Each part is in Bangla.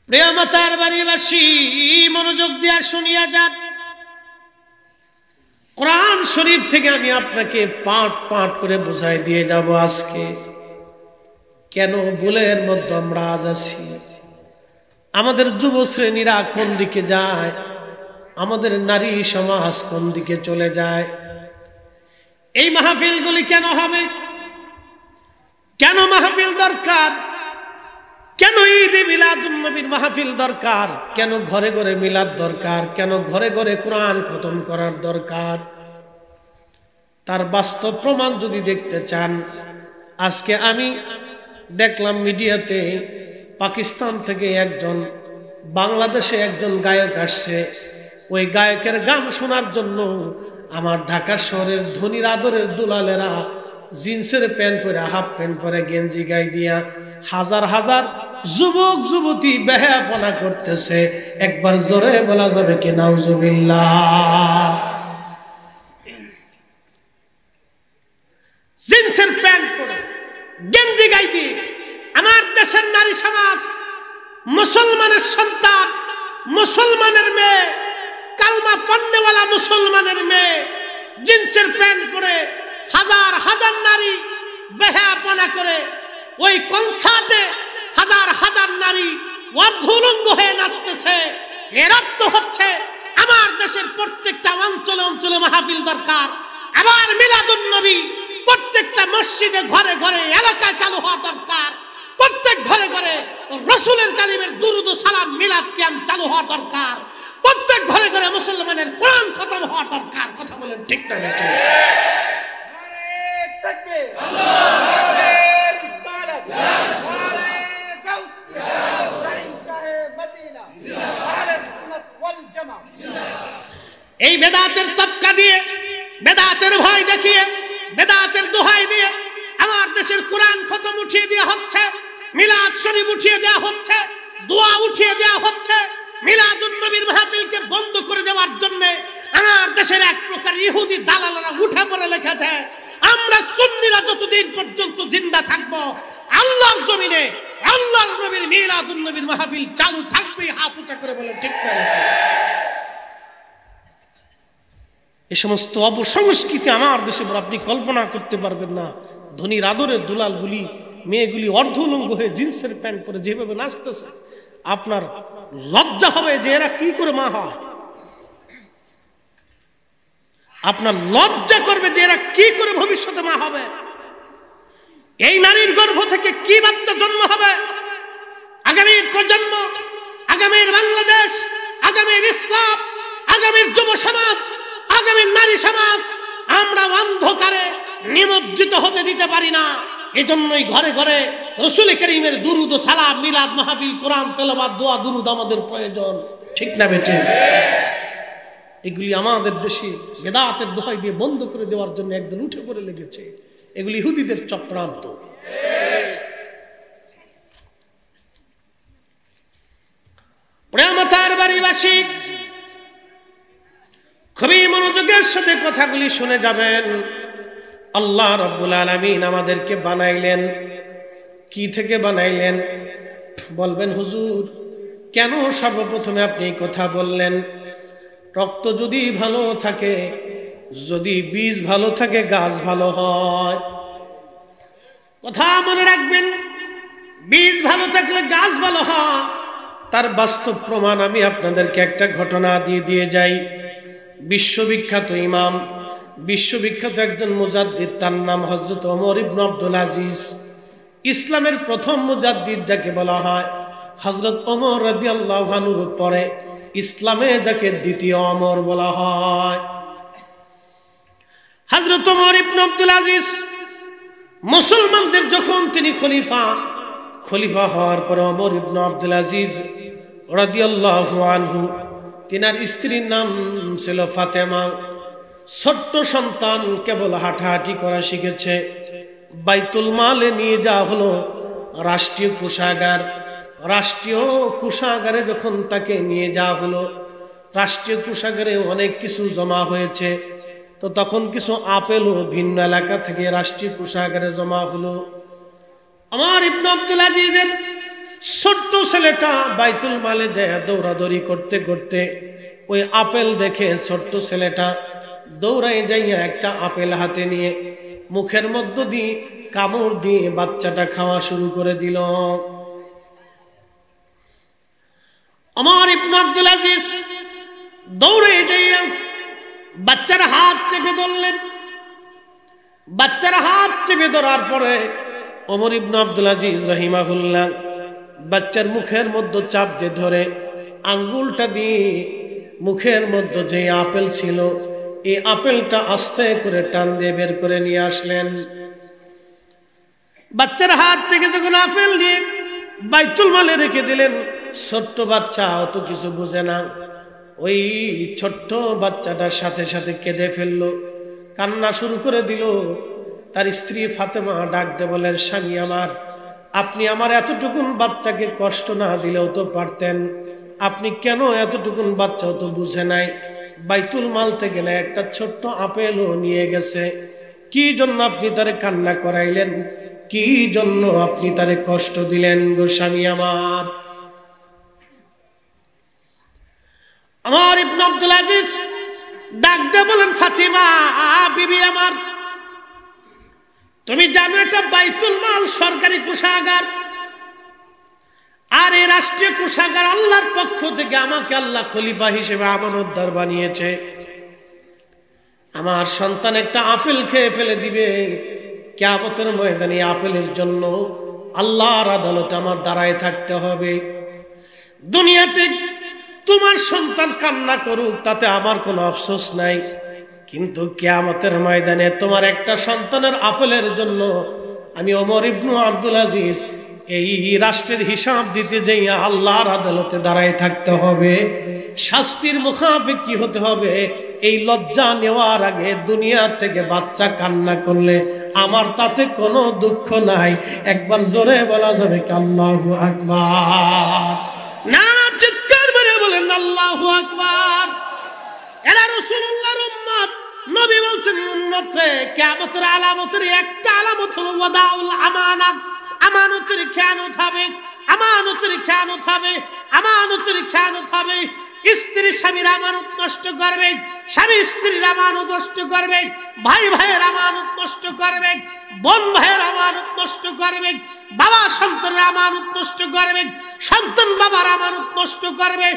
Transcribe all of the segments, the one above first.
প্রিয় মাতার বাড়িবাসী, মনোযোগ দিয়ে শুনিয়া যান। কোরআন শরীফ থেকে আমি আপনাকে পাঠ পাঠ করে বুঝাই দিয়ে যাব আজকে কেন ভুলের মধ্যে আমরা আজ আছি, আমাদের যুব শ্রেণীরা কোন দিকে যায়, আমাদের নারী সমাজ কোন দিকে চলে যায়। এই মাহফিলগুলি কেন হবে, কেন মাহফিল দরকার, কেন ঈদে মিলাদুন নবীর মাহফিল দরকার, কেন ঘরে ঘরে মিলাদ দরকার, কেন ঘরে ঘরে কোরআন খতম করার দরকার, তার বাস্তব প্রমাণ যদি দেখতে চান, আজকে আমি দেখলাম মিডিয়াতে পাকিস্তান থেকে একজন বাংলাদেশে একজন গায়ক আসছে। ওই গায়কের গান শোনার জন্য আমার ঢাকা শহরের ধনীর আদরের দুলালেরা জিন্সের প্যান্ট পরে, হাফ প্যান্ট পরে, গেঞ্জি গায়ে দিয়া হাজার হাজার যুবক যুবতী বেহায়াপনা করতেছে। একবার জোরে বলা যাবে কি নাউজুবিল্লাহ। জিন্সের প্যান্ট পরে, গেঞ্জি গায়ে দিয়ে আমার দেশের নারী সমাজ, মুসলমানের সন্তান, মুসলমানের মেয়ে, কালমা পড়নেওয়ালা মুসলমানের মেয়ে জিন্সের প্যান্ট পরে হাজার হাজার নারী বেহায়াপনা করে ওই কনসার্টে হাজার হাজার নারী অর্ধউলঙ্গ হয়ে নাচতেছে। এর অর্থ হচ্ছে আমার দেশের প্রত্যেকটা অঞ্চলে অঞ্চলে মাহফিল দরকার। আবার মিলাদুন নবী প্রত্যেকটা মসজিদে ঘরে ঘরে এলাকায় চালু হওয়া দরকার। প্রত্যেক ঘরে ঘরে রাসূলের কালিমের দুরুদ ও সালাম মিলাদ কিয়াম চালু হওয়া দরকার। প্রত্যেক ঘরে ঘরে মুসলমানের কোরআন খতম হওয়া দরকার। কথা বলেন ঠিক না বেঠিক? এই বেদাতের তবকা দিয়ে, বেদাতের ভয় দেখিয়ে, বেদাতের দোহাই দিয়ে আমার দেশের কোরআন খতম উঠিয়ে দেওয়া হচ্ছে, মিলাদ শরীফ উঠিয়ে দেওয়া হচ্ছে, দোয়া উঠিয়ে দেওয়া হচ্ছে। মিলাদুন নবীর মাহফিলকে বন্ধ করে দেওয়ার জন্য আমার দেশের এক প্রকার ইহুদি দালালরা উঠে পড়ে লেখেছে, আমরা সুন্নিরা যতদিন পর্যন্ত জিন্দা থাকবো আল্লাহর জমিনে আল্লাহর নবীর মিলাদুন নবীর মাহফিল চালু থাকবে। হাত উঁচা করে বলেন ঠিক না? এই সমস্ত অপসংস্কৃতি আমার দেশে আপনি কল্পনা করতে পারবেন না। ধনীর আদরের দুলালগুলি, মেয়েগুলি অর্ধউলঙ্গ হয়ে জিন্সের প্যান্ট পরে যেভাবে নাচতেছে, আপনার লজ্জা হবে যে এরা কি করে মা হয়। আপনার লজ্জা করবে যে এরা কি করে ভবিষ্যতে মা হবে। এই নারীর গর্ভ থেকে কি বাচ্চা জন্ম হবে। আগামীর প্রজন্ম, আগামীর বাংলাদেশ, আগামীর ইসলাম, আগামীর যুব সমাজ, আগামীর নারী সমাজ আমরা অন্ধকারে নিমজ্জিত হতে দিতে পারি না। এজন্যই ঘরে ঘরে রাসূল কারীমের দুরুদ ও সালাম, মিলাদ মাহফিল, কোরআন তেলাওয়াত, দোয়া দুরুদ আমাদের প্রয়োজন। ঠিক না বেঠিক? এগুলি আমাদের দেশে বেদাতের দোহাই দিয়ে বন্ধ করে দেওয়ার জন্য একদল উঠে পড়ে লেগেছে। এগুলি ইহুদিদের চক্রান্ত। প্রেমতার বাড়িবাসী, খুবই মনোযোগের সাথে কথাগুলি শুনে যাবেন। আল্লাহ রাব্বুল আলামিন আমাদেরকে বানাইলেন, কি থেকে বানাইলেন? বলবেন হুজুর কেন সর্বপ্রথমে আপনি এই কথা বললেন? রক্ত যদি ভালো থাকে, যদি বীজ ভালো থাকে, গাছ ভালো হয়। কথা মনে রাখবেন, বীজ ভালো থাকলে গাছ ভালো হয়। তার বাস্তব প্রমাণ আমি আপনাদেরকে একটা ঘটনা দিয়ে যাই। বিশ্ববিখ্যাত ইমাম, বিশ্ববিখ্যাত একজন মুজাদ্দিদ, তার নাম হযরত ওমর ইবনে আব্দুল আজিজ। ইসলামের প্রথম মুজাদ্দিদ যাকে বলা হয়, হযরত ওমর রাদিয়াল্লাহু আনহুর পরে ইসলামে যাকে দ্বিতীয় ওমর বলা হয়। হযরত ওমর ইবনে আব্দুল আজিজ মুসলমানদের যখন তিনি খলিফা হওয়ার পর ওমর ইবনে আব্দুল আজিজ রাদিয়াল্লাহু আনহু, তিনার স্ত্রীর নাম ছিল ফাতেমা। ছোট্ট সন্তান, কেবল হাঁটাহাঁটি করা শিখেছে। বাইতুল মালে নিয়ে যাওয়া হলো রাষ্ট্রীয় কোষাগার। রাষ্ট্রীয় কোষাগারে যখন তাকে নিয়ে যাওয়া হলো, রাষ্ট্রীয় কোষাগারে অনেক কিছু জমা হয়েছে। তো তখন কিছু আপেলও ভিন্ন এলাকা থেকে রাষ্ট্রীয় কোষাগারে জমা হলো। ওমর ইবনে আব্দুল আজিজের ছোট্ট ছেলেটা বাইতুল মালে যায় দৌড়াদৌড়ি করতে করতে ওই আপেল দেখে ছোট্ট ছেলেটা দৌড়াই যাইয়া একটা আপেল হাতে নিয়ে মুখের মধ্য দিয়ে কামড় দিয়ে বাচ্চাটা খাওয়া শুরু করে দিল। ওমর ইবনে আব্দুল আজিজ দৌড়ে যাইয়া বাচ্চার হাত চেপে ধরলেন। বাচ্চার হাত চেপে ধরার পরে ওমর ইবনে আব্দুল আজিজ রাহিমাহুল্লাহ বাচ্চার মুখের মধ্যে চাপ দিয়ে ধরে আঙ্গুলটা দিয়ে মুখের মধ্যে যে আপেল ছিল এই আপেলটা আস্তে করে টান দিয়ে বের করে নিয়ে আসলেন। বাচ্চার হাত থেকে যখন আপেল নিয়ে বাইতুল মালে রেখে দিলেন, ছোট্ট বাচ্চা অত কিছু বুঝে না, ওই ছোট্ট বাচ্চাটার সাথে সাথে কেঁদে ফেললো, কান্না শুরু করে দিল। তার স্ত্রী ফাতেমা ডাক দিয়ে বলেন, স্বামী আমার, আপনি আমার এতটুকুন বাচ্চাকে কষ্ট না দিলেও তো পারতেন, আপনি কেন এতটুকুন বাচ্চাও তো বুঝে নাই, বাইতুল মাল থেকে না একটা ছোট্ট আপেলও নিয়ে গেছে, কি জন্য আপনি তারে কান্না করাইলেন, কি জন্য আপনি তারে কষ্ট দিলেন গো স্বামী আমার। ওমর ইবনে আব্দুল আজিজ ডাক দিয়ে বলেন, ফাতিমা বিবি আমার, তুমি জানো এটা বাইতুল মাল সরকারি কোষাগার, আর এই রাষ্ট্রীয় কোষাগার আল্লাহর পক্ষ থেকে আমাকে আল্লাহ খলিফা হিসেবে আমানতদার বানিয়েছে। আমার সন্তান একটা আপেল খেয়ে ফেলে দিবে, কিয়ামতের ময়দানে আপেলের জন্য আল্লাহর আদালতে আমার দাঁড়ায় থাকতে হবে। দুনিয়াতে তোমার সন্তান কান্না করুক তাতে আমার কোনো আফসোস নাই, কিন্তু কিয়ামতের ময়দানে তোমার একটা সন্তানের আপেলের জন্য আমি ওমর ইবনে আব্দুল আজিজ এই রাষ্ট্রের হিসাব দিতে যাইয়া আল্লাহর আদালতে দাঁড়ায় থাকতে হবে। শাস্তির মুখাপেক্ষী কি হতে হবে, এই লজ্জা নেওয়ার আগে দুনিয়া থেকে বাচ্চা কান্না করলে আমার তাতে কোনো দুঃখ নাই। একবার জোরে বলা যাবে কি আল্লাহু আকবার? না চিৎকার মেরে বলেন আল্লাহু আকবার। এরা রাসূলুল্লাহর উম্মত, নবী বলছেন উম্মত রে, কিয়ামতের আলামতের একটা আলামত হলো ওয়াদাউল আমানা, আমানতের খেয়ানত হবে, আমানতের খেয়ানত হবে, আমানতের খেয়ানত হবে। স্ত্রী স্বামীর আমানত নষ্ট করবে, স্বামী স্ত্রীর আমানত নষ্ট করবে, ভাই ভাইয়ের আমানত নষ্ট করবে, বোন ভাইয়ের আমানত নষ্ট করবে, বাবা সন্তানের আমানত নষ্ট করবে, সন্তান বাবার আমানত নষ্ট করবে,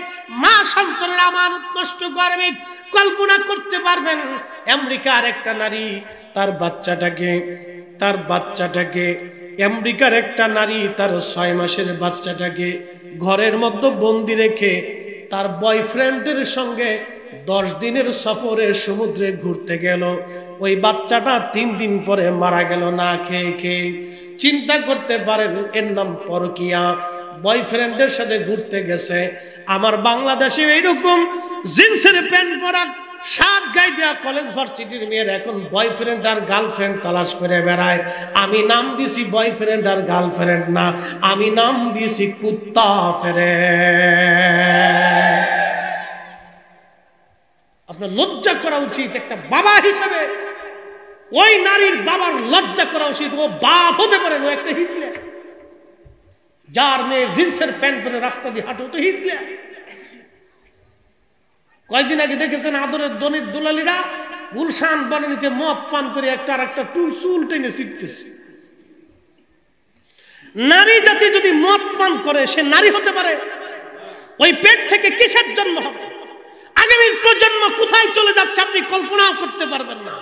মা সন্তানের আমানত নষ্ট করবে। কল্পনা করতে পারবেন আমেরিকার একটা নারী তার বাচ্চাটাকে আমেরিকার একটা নারী তার 6 মাসের বাচ্চাটাকে ঘরের মধ্যে বন্দি রেখে তার বয়ফ্রেন্ডের সঙ্গে 10 দিনের সফরে সমুদ্রে ঘুরতে গেল। ওই বাচ্চাটা 3 দিন পরে মারা গেল না খেয়ে খেয়ে। চিন্তা করতে পারেন, এর নাম পরকিয়া। বয়ফ্রেন্ডের সাথে ঘুরতে গেছে। আমার বাংলাদেশে এইরকম জিন্সের প্যান্ট পরা, শার্ট গায়ে দেওয়া কলেজ ভার্সিটির মেয়ের এখন বয়ফ্রেন্ড আর গার্লফ্রেন্ড তালাশ করে বেড়ায়। আমি নাম দিয়েছি বয়ফ্রেন্ড আর গার্লফ্রেন্ড না, আমি নাম দিয়েছি কুত্তা ফেরে। আপনার লজ্জা করা উচিত একটা বাবা হিসেবে। ওই নারীর বাবার লজ্জা করা উচিত। ও বাপ হতে পারে, ও একটা হিজলা। যার মেয়ে জিন্সের প্যান্ট পরে রাস্তা দিয়ে হাঁটো তো হিজলা। কয়েকদিন আগে দেখেছেন আদরের দনির দুলালিরা গুলশান বনানীতে মদ পান করে একটা আর একটা চুল টেনে ছিটতেছে। নারী জাতি যদি মদ পান করে সে নারী হতে পারে? ওই পেট থেকে কিসের জন্ম হবে? আগামী প্রজন্ম কোথায় চলে যাচ্ছে আপনি কল্পনাও করতে পারবেন না।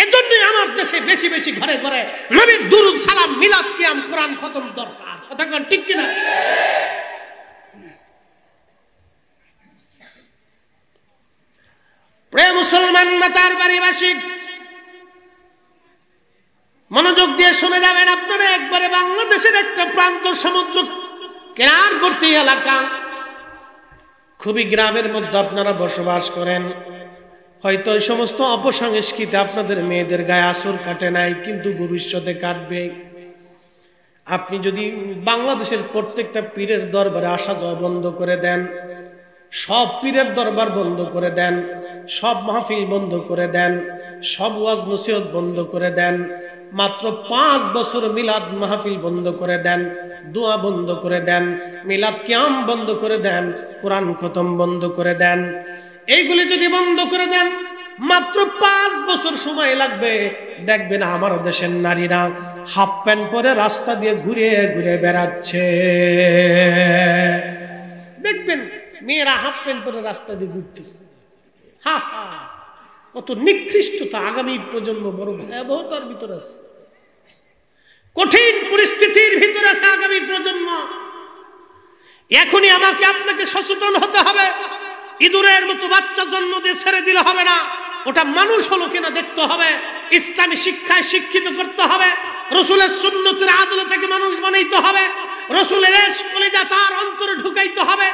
এজন্যই আমার দেশে বেশি বেশি ঘরে ঘরে নবীর দুরূদ সালাম মিলাদ কিয়াম কোরআন খতম দরকার। কথা কোন ঠিক কিনা? প্রিয় মুসলমান মাতার বাড়িবাসী, মনোযোগ দিয়ে শুনে যাবেন আপনারা। একবারে বাংলাদেশের একটা প্রান্ত সমুদ্র কিনারবর্তী এলাকা, খুবই গ্রামের মধ্যে আপনারা বসবাস করেন। হয়তো ওই সমস্ত অপসংস্কৃতি আপনাদের মেয়েদের গায়ে আসর কাটে নাই, কিন্তু ভবিষ্যতে কাটবে। আপনি যদি বাংলাদেশের প্রত্যেকটা পীরের দরবারে আসা যাওয়া বন্ধ করে দেন, সব পীরের দরবার বন্ধ করে দেন, সব মাহফিল বন্ধ করে দেন, সব ওয়াজ নসিহত বন্ধ করে দেন, মাত্র 5 বছর মিলাদ মাহফিল বন্ধ করে দেন, দোয়া বন্ধ করে দেন, মিলাদ কিয়াম বন্ধ করে দেন, কোরআন খতম বন্ধ করে দেন। এইগুলি যদি বন্ধ করে দেন, মাত্র 5 বছর সময় লাগবে, দেখবেন আমার দেশের নারীরা হাফ প্যান্ট পরে রাস্তা দিয়ে ঘুরে ঘুরে বেড়াচ্ছে। দেখবেন মেয়েরা হাফ প্যান্ট পরে রাস্তা দিয়ে ঘুরতেছে। হা হা, কত নিকৃষ্টতা! আগামী প্রজন্ম বড় ভয়াবহতার ভিতরে আছে, কঠিন পরিস্থিতির ভিতরে আছে আগামী প্রজন্ম। এখনই আমাকে আপনাকে সচেতন হতে হবে। ইঁদুরের মতো বাচ্চা জন্ম দিয়ে ছেড়ে দিলে হবে না, ওটা মানুষ হলো কিনা দেখতে হবে, ইসলামী শিক্ষায় শিক্ষিত করতে হবে, রসুলের সুন্নতের আদলে থেকে মানুষ বানাইতে হবে, রসুলের কলিজা তার অন্তরে ঢুকাইতে হবে,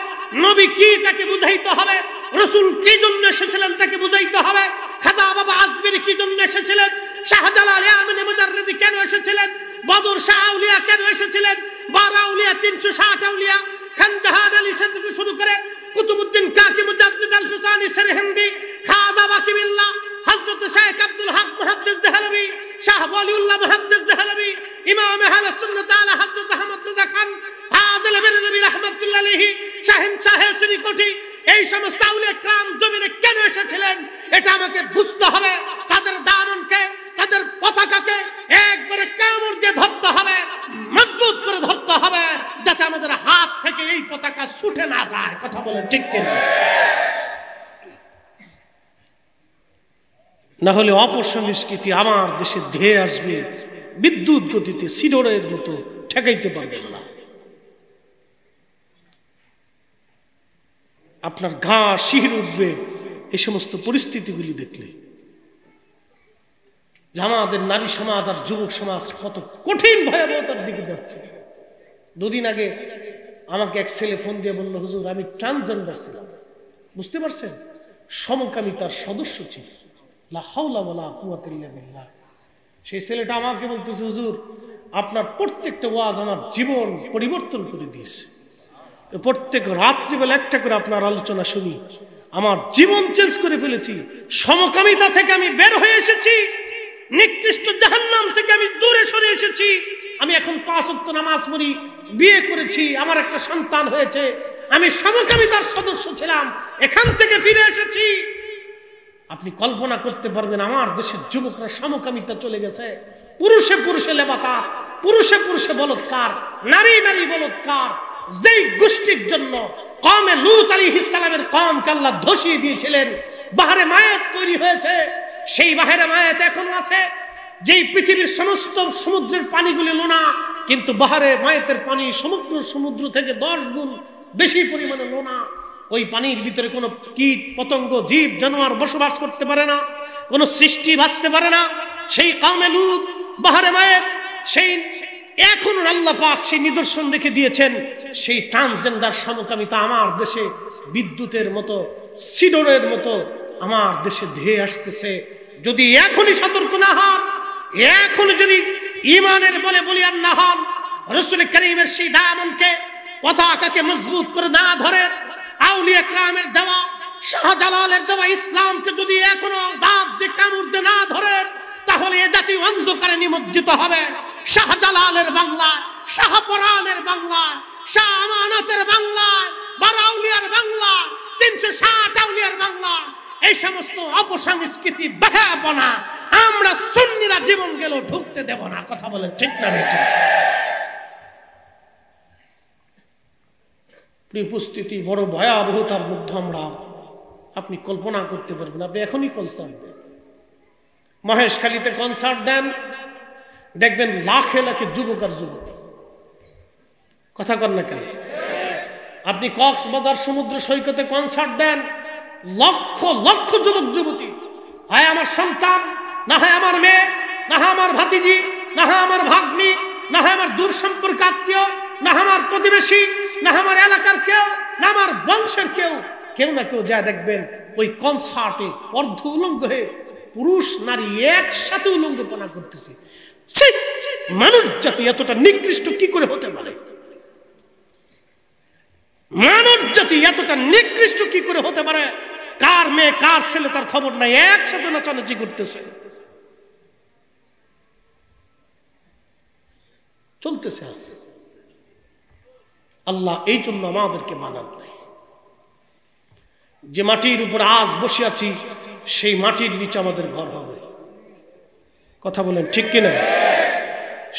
নবী কি তাকে বুঝাইতে হবে, রসুল কি জন্য এসেছিলেন তাকে বুঝাইতে হবে, খাজা বাবা আজমিরি কি জন্য এসেছিলেন, শাহজালাল ইয়ামানি মুজাররিদি কেন এসেছিলেন, বদর শাহ আউলিয়া কেন এসেছিলেন, 12 আউলিয়া 360 আউলিয়া, খান জাহান আলী থেকে শুরু করে কুতুবউদ্দিন কাকি মুজাদ্দিদ আল হুসাইনি সেরহিন্দি, খাজা বাকি বিল্লাহ, হযরত শেখ আব্দুল হক মুহাদ্দিস দেহলভী, শাহ ওয়ালিউল্লাহ মুহাদ্দিস দেহলভী, ইমাম আহলে সুন্নাত আলা হযরত আহমদ রাজা খান, ফাজিল বেরলভী রাহমাতুল্লাহ আলাইহি, শাহিন শাহ শ্রীকোটি, এই সমস্ত আউলিয়া کرام জমিনে কেন এসেছিলেন এটা আমাকে বুঝতে হবে। তাদের দামনকে, তাদের পতাকাকে একবারে কামড় দিয়ে ধরতে হবে, মজবুত করে ধরতে হবে, যাতে আমাদের হাত থেকে এই পতাকা ছুটে না যায়। কথা বলেন ঠিক কিনা? না হলে অপসংস্কৃতি আমার দেশে ধেয়ে আসবে বিদ্যুৎ গতিতে, সিডোরের মতো, ঠেকাইতে পারবেন না। আপনার গা শিহরে উঠবে এই সমস্ত পরিস্থিতিগুলি দেখলে, যে আমাদের নারী সমাজ আর যুবক সমাজ কত কঠিন ভয়াবহতার দিকে যাচ্ছে। 2 দিন আগে আমাকে এক ছেলে ফোন দিয়ে বলল, হুজুর আমি ট্রান্সজেন্ডার ছিলাম। বুঝতে পারছেন? সমকামিতার সদস্য ছিল। লা হাওলা ওয়ালা কুওয়াতা ইল্লা বিল্লাহ। সেই ছেলেটা আমাকে বলতেছে, হুজুর আপনার প্রত্যেকটা ওয়াজ আমার জীবন পরিবর্তন করে দিয়েছে। প্রত্যেক রাত্রিবেলা একটা করে আপনার আলোচনা শুনি, আমার জীবন চেঞ্জ করে ফেলেছি। সমকামিতা থেকে আমি বের হয়ে এসেছি, নিকৃষ্ট জাহান্নাম থেকে আমি দূরে সরে এসেছি। আমি এখন 5 ওয়াক্ত নামাজ পড়ি, বিয়ে করেছি, আমার একটা সন্তান হয়েছে। আমি সমকামিতার সদস্য ছিলাম, এখান থেকে ফিরে এসেছি। আপনি কল্পনা করতে পারবেন আমার দেশের যুবকরা সমকামিতা চলে গেছে। পুরুষে পুরুষে লেবাতার, পুরুষে পুরুষে বলৎকার, নারী নারী বলৎকার। যেই গোষ্ঠীর জন্য কওমে লূত আলাইহিস সালামের কওমকে আল্লাহ ধসিয়ে দিয়েছিলেন, বাহরে মায়াত তৈরি হয়েছে, সেই বাহরে মায়াত এখনো আছে। যেই পৃথিবীর সমস্ত সমুদ্রের পানিগুলি লোনা, কিন্তু বাহরে মায়াতের পানি সমুদ্র থেকে 10 গুণ বেশি পরিমাণে লোনা। ওই পানির ভিতরে কোনো কীট পতঙ্গ জীব জানোয়ার বসবাস করতে পারে না, কোনো সৃষ্টি বাঁচতে পারে না। সেই কওমে লূত, বাহরে মায়াত, সেই এখন আল্লাহ পাক সেই নিদর্শন রেখে দিয়েছেন। সেই ট্রান্সজেন্ডার সমকামিতা আমার দেশে বিদ্যুতের মতো, সিডোরের মতো আমার দেশে ধেয়ে আসতেছে। যদি এখনই সতর্ক না হন, এখন যদি ঈমানের বলে বলিয়ান না হন, রাসূল কারীমের সেই দামনকে, পতাকাকে মজবুত করে না ধরেন, আউলিয়া کرامের দেওয়া, শাহজালালের দেওয়া ইসলামকে যদি এখনো দাঁত দিয়ে কামড় দিয়ে না ধরেন, তাহলে এ জাতি অন্ধকারে নিমজ্জিত হবে। শাহজালালের বাংলা, শাহপরানের বাংলা, শাহ আমানতের বাংলা, 12 আউলিয়ার বাংলা, 360 আউলিয়ার বাংলা, এই সমস্ত অপসংস্কৃতি বেহায়াপনা আমরা সুন্নিরা জীবন গেল ঢুকতে দেব না। কথা বলেন ঠিক না বেঠিক? উপস্থিতি বড় ভয়াবহতার মধ্যে আমরা, আপনি কল্পনা করতে পারবেন। আপনি এখনই কনসার্ট দেন, মহেশখালীতে কনসার্ট দেন, দেখবেন লাখে লাখে যুবক আর যুবতী। কথা কর না কেন? আপনি কক্সবাজার সমুদ্র সৈকতে কনসার্ট দেন, লক্ষ লক্ষ যুবক যুবতী, হয় আমার সন্তান, না হয় আমার মেয়ে, না হয় আমার ভাতিজি, না হয় আমার ভাগ্নি, না হয় আমার দূর সম্পর্ক আত্মীয়, না আমার প্রতিবেশী, না আমার এলাকার কেউ, না আমার বংশের কেউ, কেউ না কেউ যা দেখবেন ওই কনসার্টে অর্ধ উলঙ্গ হয়ে পুরুষ নারী একসাথে উলঙ্গপনা করতেছে। মানুষ জাতি এতটা নিকৃষ্ট কি করে হতে পারে? মানব জাতি এতটা নিকৃষ্ট কি করে হতে পারে? কার মেয়ে কার ছেলে তার খবর নাই, একসাথে নাচানাচি করতেছে, চলতেছে। আল্লাহ এই জন্য আমাদেরকে বানান নাই। যে মাটির উপর আজ বসে আছি সেই মাটির নিচে আমাদের ঘর হবে। কথা বলেন ঠিক কিনা?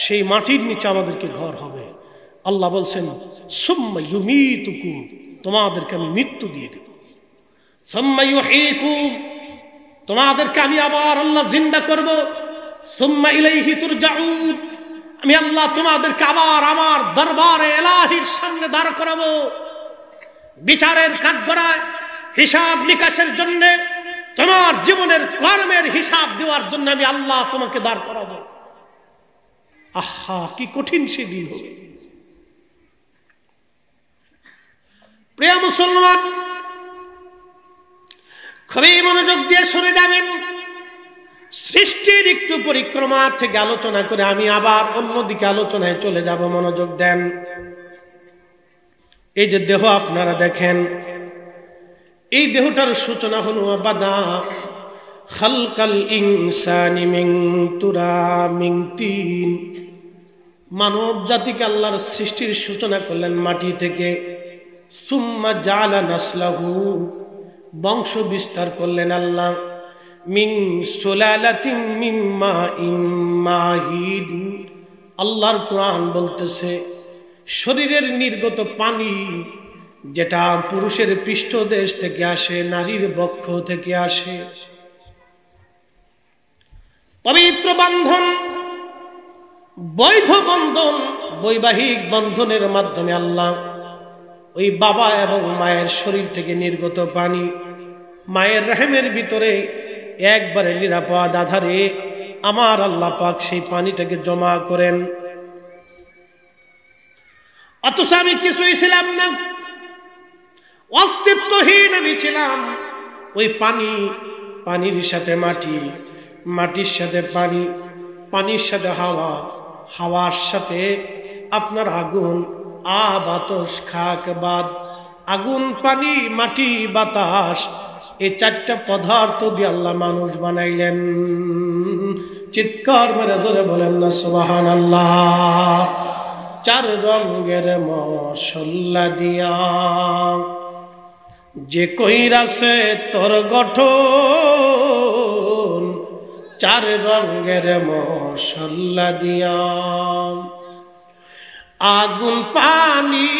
সেই মাটির নিচে আমাদেরকে ঘর হবে। আল্লাহ বলছেন সুম্মা ইউমীতুকুম, তোমাদেরকে আমি মৃত্যু দিয়ে দেব। সুম্মা ইউহয়ীকুম, তোমাদেরকে আমি আবার আল্লাহ জিন্দা করব। সুম্মা ইলাইহি তুরজাউন, আমি আল্লাহ তোমাদেরকে আবার আমার দরবারে ইলাহির সামনে দাঁড় করাবো। বিচারের কাঠগড়ায় হিসাব নিকাশের জন্য, তোমার জীবনের কর্মের হিসাব দেওয়ার জন্য আমি আল্লাহ তোমাকে দাঁড় করাবো। আহা, কি কঠিন সেদিন হবে। প্রিয় মুসলমান, খুবই মনোযোগ দিয়ে শুনে যাবেন। সৃষ্টির একটু পরিক্রমা থেকে আলোচনা করে আমি আবার অন্যদিকে আলোচনায় চলে যাব। মনোযোগ দেন। এই যে দেহ আপনারা দেখেন, এই দেহটার সূচনা হলো বাদা খালকাল ইনসানি মিন তুরাবিন তিন। মানব জাতিকে আল্লাহর সৃষ্টির সূচনা করলেন মাটি থেকে। সুম্মা জালা নাসলাহু, বংশ বিস্তার করলেন আল্লাহ। মিন সুলালাতিন মিন মাইন মাহিন, আল্লাহর কোরআন বলতেছে শরীরের নির্গত পানি যেটা পুরুষের পৃষ্ঠদেশ থেকে আসে, নারীর বক্ষ থেকে আসে, পবিত্র বন্ধন, বৈধ বন্ধন, বৈবাহিক বন্ধনের মাধ্যমে আল্লাহ ওই বাবা এবং মায়ের শরীর থেকে নির্গত পানি মায়ের রহমের ভিতরে একবারে নিরাপদ আধারে আমার আল্লাহ পাক সেই পানিটাকে জমা করেন। অথচ আমি কিছুই ছিলাম না, অস্তিত্বহীন আমি ছিলাম। ওই পানি, পানির সাথে মাটি, মাটির সাথে পানি, পানির সাথে হাওয়া, হাওয়ার সাথে আপনার আগুন, বাতাস, খাক বাদ, আগুন, পানি, মাটি, বাতাস, এই চারটা পদার্থ দিয়ে আল্লাহ মানুষ বানাইলেন। চিৎকার মেরে জোরে বলেন না সুবহানাল্লাহ। চার রঙের মশলা দিয়া যে কইরাছে তোর গঠন, চার রঙের মশলা দিয়া, আগুন, পানি,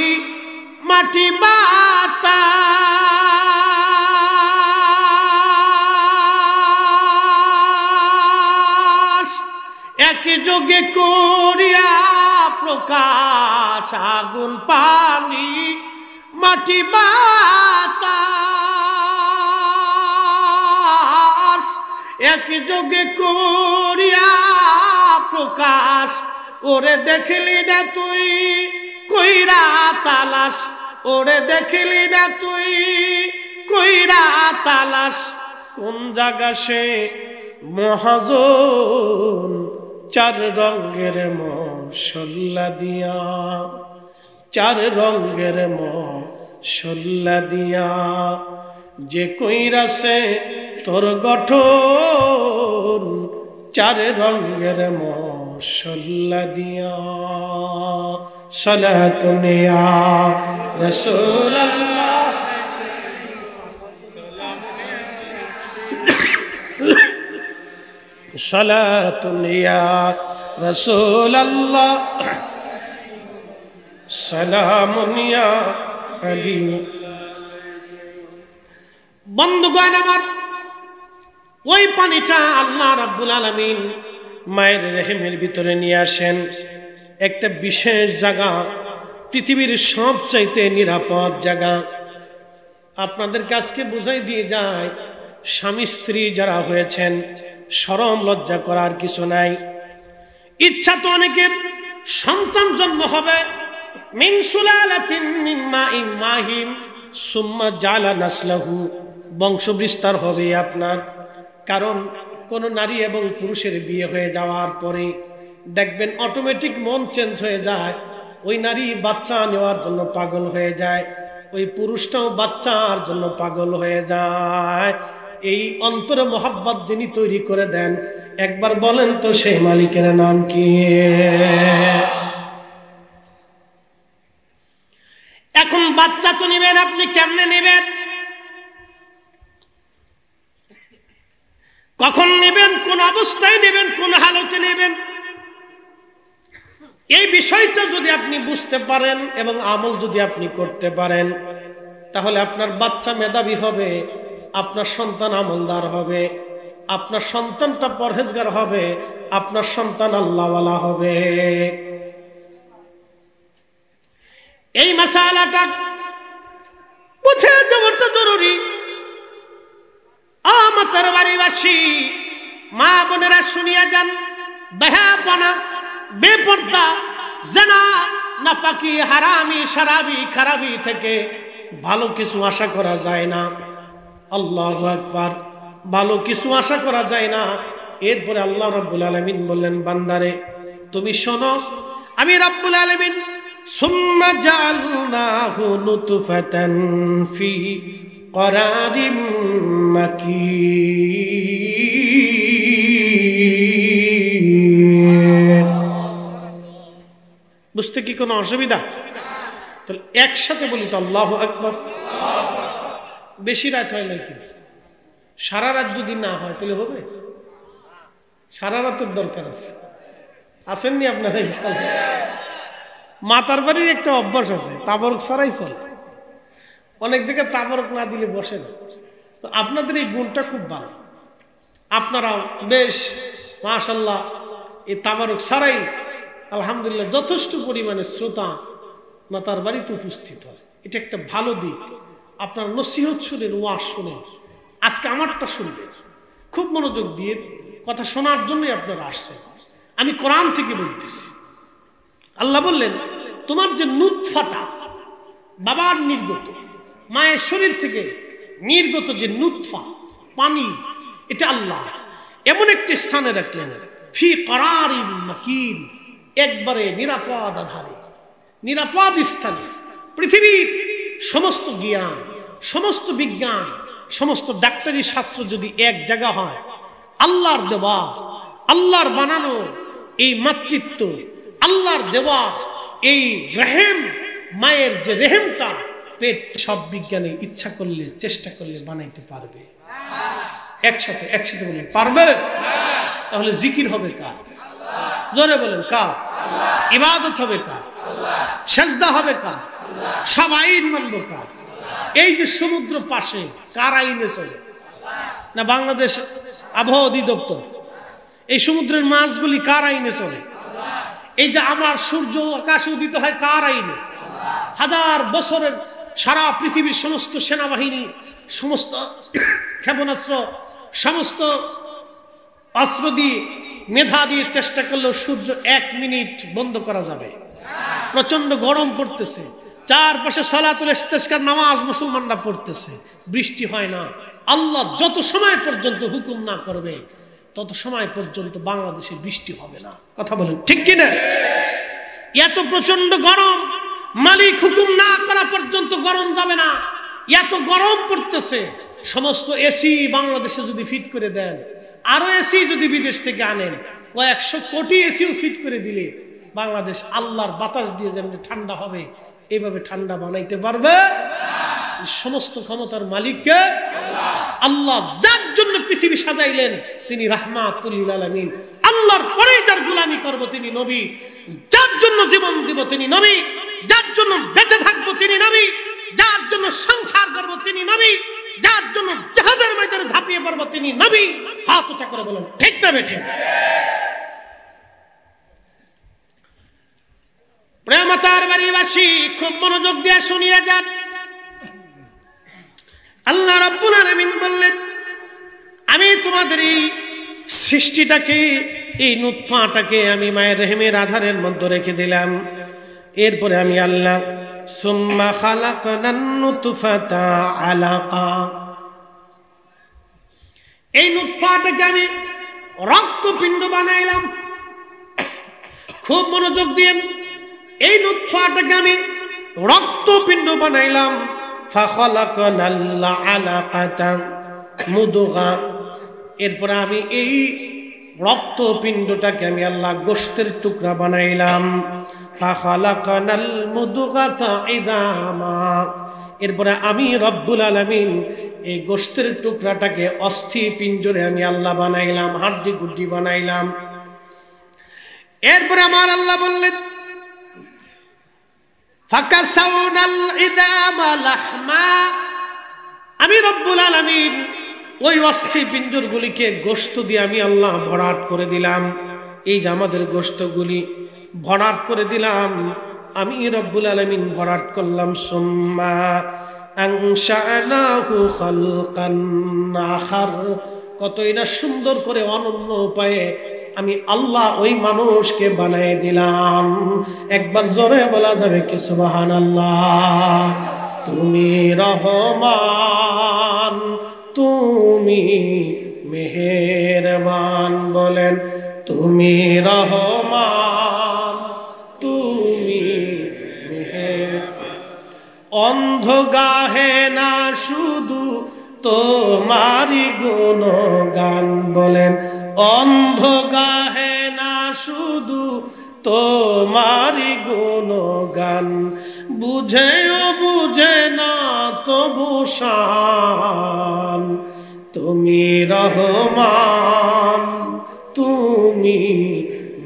মাটি, বাতাস একই যোগে করিয়া প্রকাশ। আগুন, পানি, মাটি, বাতাস একই যোগে করিয়া প্রকাশ। ওরে দেখলি না তুই কইরা তালাশ, ওরে দেখলি না তুই কইরা তালাশ, কোন জায়গা সে মহাজন, চার রঙের মশলা দিয়া, চার রঙের মশলা দিয়া যে কইরাছে তোর গঠন, চার রঙের মশলা দিয়া। সালাতুন ইয়া রাসূলুল্লাহ, সালাতুন ইয়া রাসূলুল্লাহ, সালামুন ইয়া হাবিব। বন্ধুগণ আমার, ওই পানিটা আল্লাহ রাব্বুল আলামিন মায়ের রেহেমের ভিতরে নিয়ে আসেন। একটা বিশেষ জায়গা, পৃথিবীর সবচাইতে নিরাপদ জায়গা। আপনাদেরকে আজকে বুঝাই দিয়ে যায়, স্বামী স্ত্রী যারা হয়েছেন শরম লজ্জা করার কিছু নাই। ইচ্ছা তো অনেকের সন্তান জন্ম হবে, মিন সুলালাতিন মিন মাইন মাহিন সুম্মা জালা নাসলাহু, বংশ বিস্তার হবে আপনার। কারণ কোন নারী এবং পুরুষের বিয়ে হয়ে যাওয়ার পরে দেখবেন অটোমেটিক মন চেঞ্জ হয়ে যায়। ওই নারী বাচ্চা নেওয়ার জন্য পাগল হয়ে যায়, ওই পুরুষটাও বাচ্চার জন্য পাগল হয়ে যায়। এই অন্তরে মোহাব্বত যিনি তৈরি করে দেন, একবার বলেন তো সেই মালিকের নাম কি? এখন বাচ্চা তো নেবেন, আপনি কেমনে নেবেন, কখন নেবেন, কোন অবস্থায় নেবেন, কোন হালতে নেবেন, এই বিষয়টা যদি আপনি বুঝতে পারেন এবং আমল যদি আপনি করতে পারেন, তাহলে আপনার বাচ্চা মেধাবী হবে, আপনার সন্তান আমলদার হবে, আপনার সন্তানটা পরহেজগার হবে, আপনার সন্তান আল্লাহওয়ালা হবে। এই মাসালাটা বুঝে যাওয়াটা জরুরি। আমাদের বাড়িবাসী মা বোনেরা শুনিয়া যান, বেহাপনা, বেপর্দা, জানা, নাপাকি, হারামি, শারাবি, খারাবি থেকে ভালো কিছু আশা করা যায় না। আল্লাহু আকবার, ভালো কিছু আশা করা যায় না। এরপরে আল্লাহ রাব্বুল আলামিন বললেন, বান্দারে তুমি শোনো, আমি রাব্বুল আলামিন সুম্মা জাআলনাহু নুতফাতান ফি করারিম মাকিন। বুঝতে কি কোনো অসুবিধা? তাহলে একসাথে বলি তো আল্লাহু আকবার। বেশি রাত হয় না, কিন্তু সারা রাত যদি না হয় তাহলে হবে? সারা রাতের দরকার আছে। আসেননি আপনারা? মাতার বাড়ির একটা অভ্যাস আছে, তাবরক ছাড়াই চলে। অনেক জায়গায় তাবরক না দিলে বসে না। তো আপনাদের এই গুণটা খুব ভালো, আপনারা বেশ মাশাআল্লাহ এই তাবরক ছাড়াই আলহামদুলিল্লাহ যথেষ্ট পরিমাণে শ্রোতা মাতার বাড়িতে উপস্থিত হয়। এটা একটা ভালো দিক। আপনার নসিহত শুনেন, ওয়াজ শুনেন, আজকে আমারটা শুনবেন, খুব মনোযোগ দিয়ে কথা শোনার জন্যই আপনারা আসছেন। আমি কোরআন থেকে বলতেছি। আল্লাহ বললেন, তোমার যে নুতফাটা বাবার নির্গত, মায়ের শরীর থেকে নির্গত যে নুতফা পানি, এটা আল্লাহ এমন একটি স্থানে রাখলেন, ফি করারিম মাকিন, একবারে নিরাপদ আধারে, নিরাপদ স্থানে। পৃথিবীর সমস্ত জ্ঞান, সমস্ত বিজ্ঞান, সমস্ত ডাক্তারি শাস্ত্র যদি এক জায়গা হয়, আল্লাহর দেওয়া, আল্লাহর বানানো এই মাতৃত্ব, আল্লাহর দেওয়া এই রেহেম, মায়ের যে রেহেমটা, পেট, সব বিজ্ঞানে ইচ্ছা করলে, চেষ্টা করলে বানাইতে পারবে। একসাথে একসাথে বলেন, পারবে? তাহলে জিকির হবে কার? জোরে বলেন, কার? ইবাদত হবে কার? সেজদা হবে কার? সব আইন মানব কার? এই যে সমুদ্র পাশে কার আইনে চলে? না বাংলাদেশ আবহাওয়া অধিদপ্তর? এই সমুদ্রের মাছগুলি কার আইনে চলে? এই যে আমার সূর্য আকাশে উদিত হয় কার আইনে? হাজার বছরের সারা পৃথিবীর সমস্ত সেনাবাহিনী, সমস্ত ক্ষেপণাস্ত্র, সমস্ত অস্ত্র দিয়ে, মেধা দিয়ে চেষ্টা করলেও সূর্য 1 মিনিট বন্ধ করা যাবে। প্রচন্ড গরম পড়তেছে, চারপাশে সালাতুল ইস্তিসকার নামাজ মুসলমানরা পড়তেছে, বৃষ্টি হয় না। আল্লাহ যত সময় পর্যন্ত হুকুম না করবে তত সময় পর্যন্ত বাংলাদেশে বৃষ্টি হবে না। কথা বলেন ঠিক কিনা? এত প্রচন্ড গরম, মালিক হুকুম না করা পর্যন্ত গরম যাবে না। এত গরম পড়তেছে, সমস্ত এসি বাংলাদেশে যদি ফিট করে দেন, আরো এসি যদি বিদেশ থেকে আনেন, কয়েকশো কোটি এসিও ফিট করে দিলে বাংলাদেশ আল্লাহর বাতাস দিয়ে যেমন ঠান্ডা হবে, এইভাবে ঠান্ডা বানাইতে পারবে? সমস্ত ক্ষমতার মালিককে আল্লাহ। যার জন্য পৃথিবী সাজাইলেন তিনি রাহমাতুল লিল আলামিন। আল্লাহর পরে যার গোলামি করব তিনি নবী, যার জন্য জীবন দিব তিনি নবী, যার জন্য বেঁচে থাকবো তিনি নবী, যার জন্য সংসার করব তিনি নবী, যার জন্য জাহাজের ময়দানে ঝাঁপিয়ে পড়ব তিনি নবী। হাত উঁচা করে বলেন ঠিক না বেঠে? প্রেমতার বাড়িবাসী খুব মনোযোগ দিয়ে শুনিয়ে যান। আল্লাহ রাব্বুল আলামিন বললেন, আমি তোমাদের এই সৃষ্টিটাকে, এই নুতফাটাকে আমি মায়ের রেহেমের আধারের মধ্যে রেখে দিলাম। এরপরে আমি আল্লাহ সুম্মা খালাকনান নুতফাতা আলাকা, এই নুতফাটাকে আমি রক্তপিণ্ড বানাইলাম। খুব মনোযোগ দিয়ে, এই নুতফাটাকে আমি রক্তপিণ্ড বানাইলাম। ফাখালাকনাল আলাকাতা মুদগা, এরপরে আমি এই রক্তপিণ্ডটাকে আমি আল্লাহ গোশতের টুকরা বানাইলাম। ফাখালাকনাল মুদগাতা ইদামা, এরপরে আমি রব্বুল আলামিন এই গোশতের টুকরাটাকে অস্থি পিঞ্জরে আমি আল্লাহ বানাইলাম, হাড্ডি গুড্ডি বানাইলাম। এরপরে আমার আল্লাহ বললেন ফাকাসাউনাল ইদামা লাহমা, আমি রব্বুল আলামিন ওই অস্থি পিঞ্জরগুলিকে গোশত দিয়ে আমি আল্লাহ ভরাট করে দিলাম। এই যে আমাদের গোশতগুলি ভরাট করে দিলাম, আমি রব্বুল আলামিন ভরাট করলাম। সুম্মা আনশানাহু খালকান আখার, কতই না সুন্দর করে অনন্য উপায়ে আমি আল্লাহ ওই মানুষকে বানিয়ে দিলাম। একবার জোরে বলা যাবে কি সুবহানাল্লাহ। তুমি রহমান, তুমি মেহেরবান, বলেন তুমি রহমান, তুমি মেহেরবান। অন্ধ গাহে না শুধু তোমারি গুণগান, বলেন অন্ধ গাহে না শুধু তোমারি গুণগান। বুঝেও বুঝে না তবু শান, তুমি রহমান, তুমি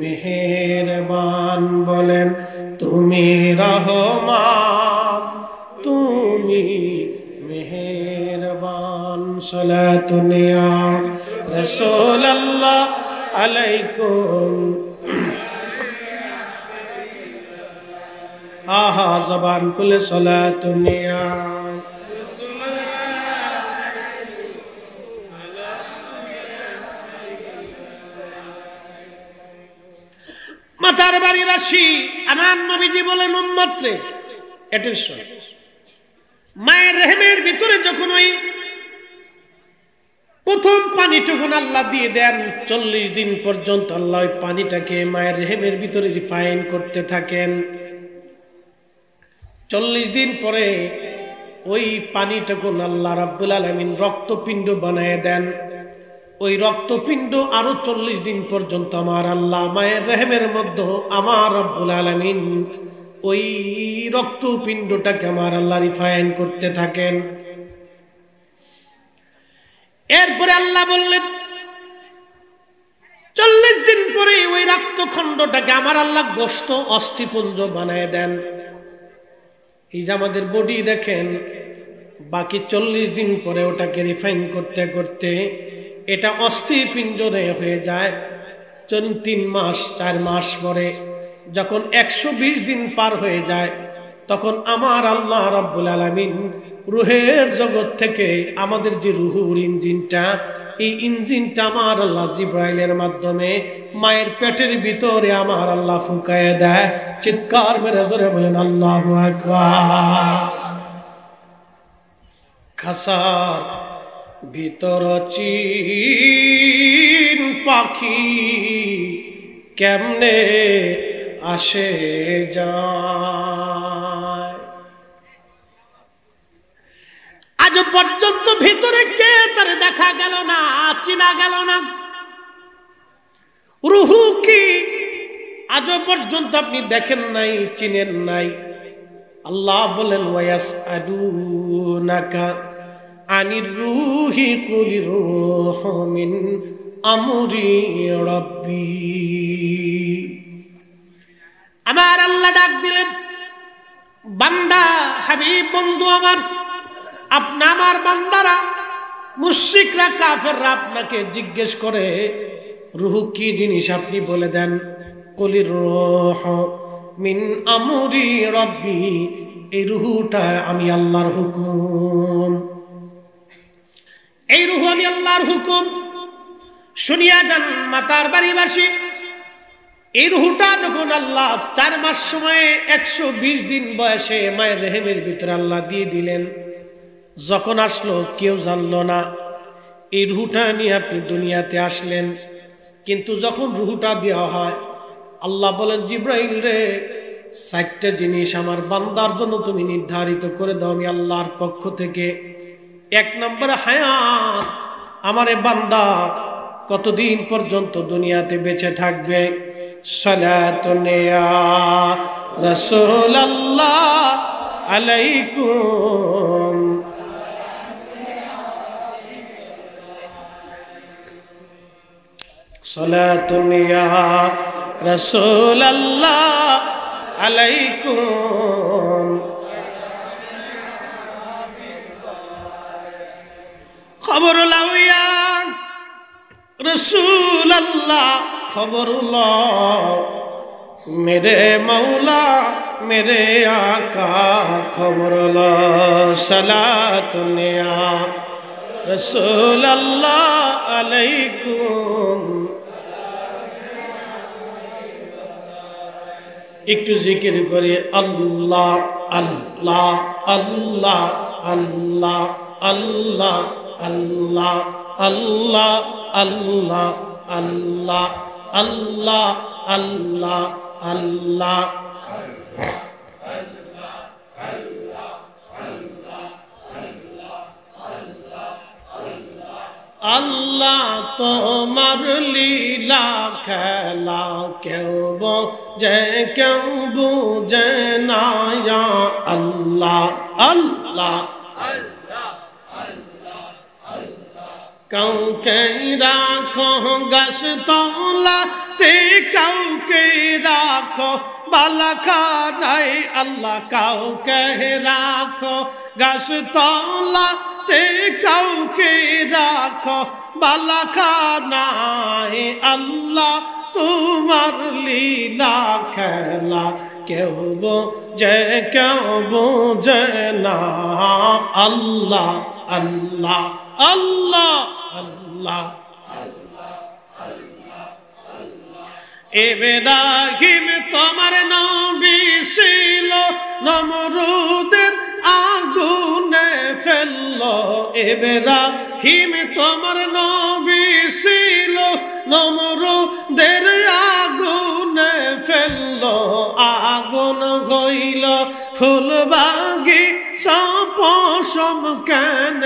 মেহেরবান, বলেন তুমি রহমান, তুমি মেহেরবান। সালাতুন ইয়া রাসূলুল্লাহ আলাইকুম। আহা জবান খুলে সালাতুন ইয়া মাতার বাড়িবাসী, আমার নবীজি বলেন উম্মতরে অ্যাটেনশন, মায়ের রেহেমের ভিতরে যখন ওই প্রথম পানিটুকুন আল্লাহ দিয়ে দেন, 40 দিন পর্যন্ত আল্লাহ ওই পানিটাকে মায়ের রেহেমের ভিতরে রিফাইন করতে থাকেন। 40 দিন পরে ওই পানিটুকুন আল্লাহ রাব্বুল আলামিন রক্তপিণ্ড বানায় দেন। ওই রক্তপিণ্ড আরো 40 দিন পর্যন্ত আমার আল্লাহ মায়ের রেহেমের মধ্যে আমার রব্বুল আলামিন ওই রক্তপিণ্ডটাকে আমার আল্লাহ রিফাইন করতে থাকেন। এরপরে আল্লাহ বললেন 40 দিন পরে ওই রক্তখণ্ডটাকে আমার আল্লাহ গোশত অস্থিপুঞ্জ বানায় দেন। এই যে আমাদের বডি দেখেন, বাকি 40 দিন পরে ওটাকে রিফাইন করতে করতে এটা অস্থিপিঞ্জরে হয়ে যায়। 3 মাস 4 মাস পরে যখন 120 দিন পার হয়ে যায়, তখন আমার আল্লাহ রাব্বুল আলামিন রুহের জগৎ থেকে আমাদের যে রুহুর ইঞ্জিনটা, এই ইঞ্জিনটা আমার আল্লাহ জিব্রাইলের মাধ্যমে মায়ের পেটের ভিতরে আমার আল্লাহ ফুঁকায় দেয়। চিৎকার মেরে জোরে বলেন আল্লাহু আকবার। খাসার ভিতর চিন পাখি কেমনে আসে যায়, আজ পর্যন্ত ভিতরে কে তার দেখা গেল না, চিনা গেল না। রুহু কি আজ পর্যন্ত আপনি দেখেন নাই, চিনেন নাই। আল্লাহ বলেন ওয়ায়াসআলুনাকা আনির রূহি কুলির রূহু মিন আমরি রাব্বি। আমার আল্লাহ ডাক দিলেন, বান্দা হাবিব বন্ধু আমার, আপনি আমার বান্দারা মুশরিকরা কাফেররা আপনাকে জিজ্ঞেস করে রূহ কি জিনিস, আপনি বলে দেন কুলির রূহু মিন আমরি রাব্বি, এই রূহটা আমি আল্লাহর হুকুম, এই রূহ আমি আল্লাহর হুকুম। শুনিয়া যান মাতার বাড়িবাসী, এই রূহটা যখন আল্লাহ 4 মাস সময়ে 120 দিন বয়সে মায়ের রেহেমের ভিতরে আল্লাহ দিয়ে দিলেন, যখন আসলো কেউ জানলো না। এই রূহটা নিয়ে আপনি দুনিয়াতে আসলেন, কিন্তু যখন রূহটা দেওয়া হয় আল্লাহ বলেন জিব্রাইল রে, চারটা জিনিস আমার বান্দার জন্য তুমি নির্ধারিত করে দাও আমি আল্লাহর পক্ষ থেকে। 1 নম্বর হায়াত, আমার এ বান্দা কতদিন পর্যন্ত দুনিয়াতে বেঁচে থাকবে। সালাতুন ইয়া রাসূলুল্লাহ আলাইকুম, সালাতুন ইয়া রাসূলুল্লাহ আলাইকুম। খবর লাও ইয়া রাসূলুল্লাহ, খবর লাও মেরে মৌলা মেরে আকা, খবর লাও সালাতুন ইয়া রাসূলুল্লাহ আলাইকুম। একটু জিকির করে আল্লাহ আল্লাহ আল্লাহ আল্লাহ আল্লাহ আল্লাহ আল্লাহ আল্লাহ আল্লাহ আল্লাহ আল্লাহ আল্লাহ। আল্লাহ তোমার লীলা খেলা কেউ বোঝে কেউ বুঝে না। আল্লাহ আল্লাহ কাউকে রাখো গাছ তলাতে, কাউকে রাখো বালাখানায়। আল্লাহ কাউকে রাখো গাছ তলাতে, কাউকে রাখো বালাখানায়। আল্লাহ তোমার লীলা খেলা কেউ বোঝে কেউ বোঝে না। আল্লাহ আল্লাহ আল্লাহ আল্লাহ। ইব্রাহিম তোমার নবী ছিল, নমরুদের আগুনে ফেললো। ইব্রাহিম তোমার নবী ছিল, নমরুদের আগুনে ফেললো। আগুন হইল ফুলবাগি পশম কেন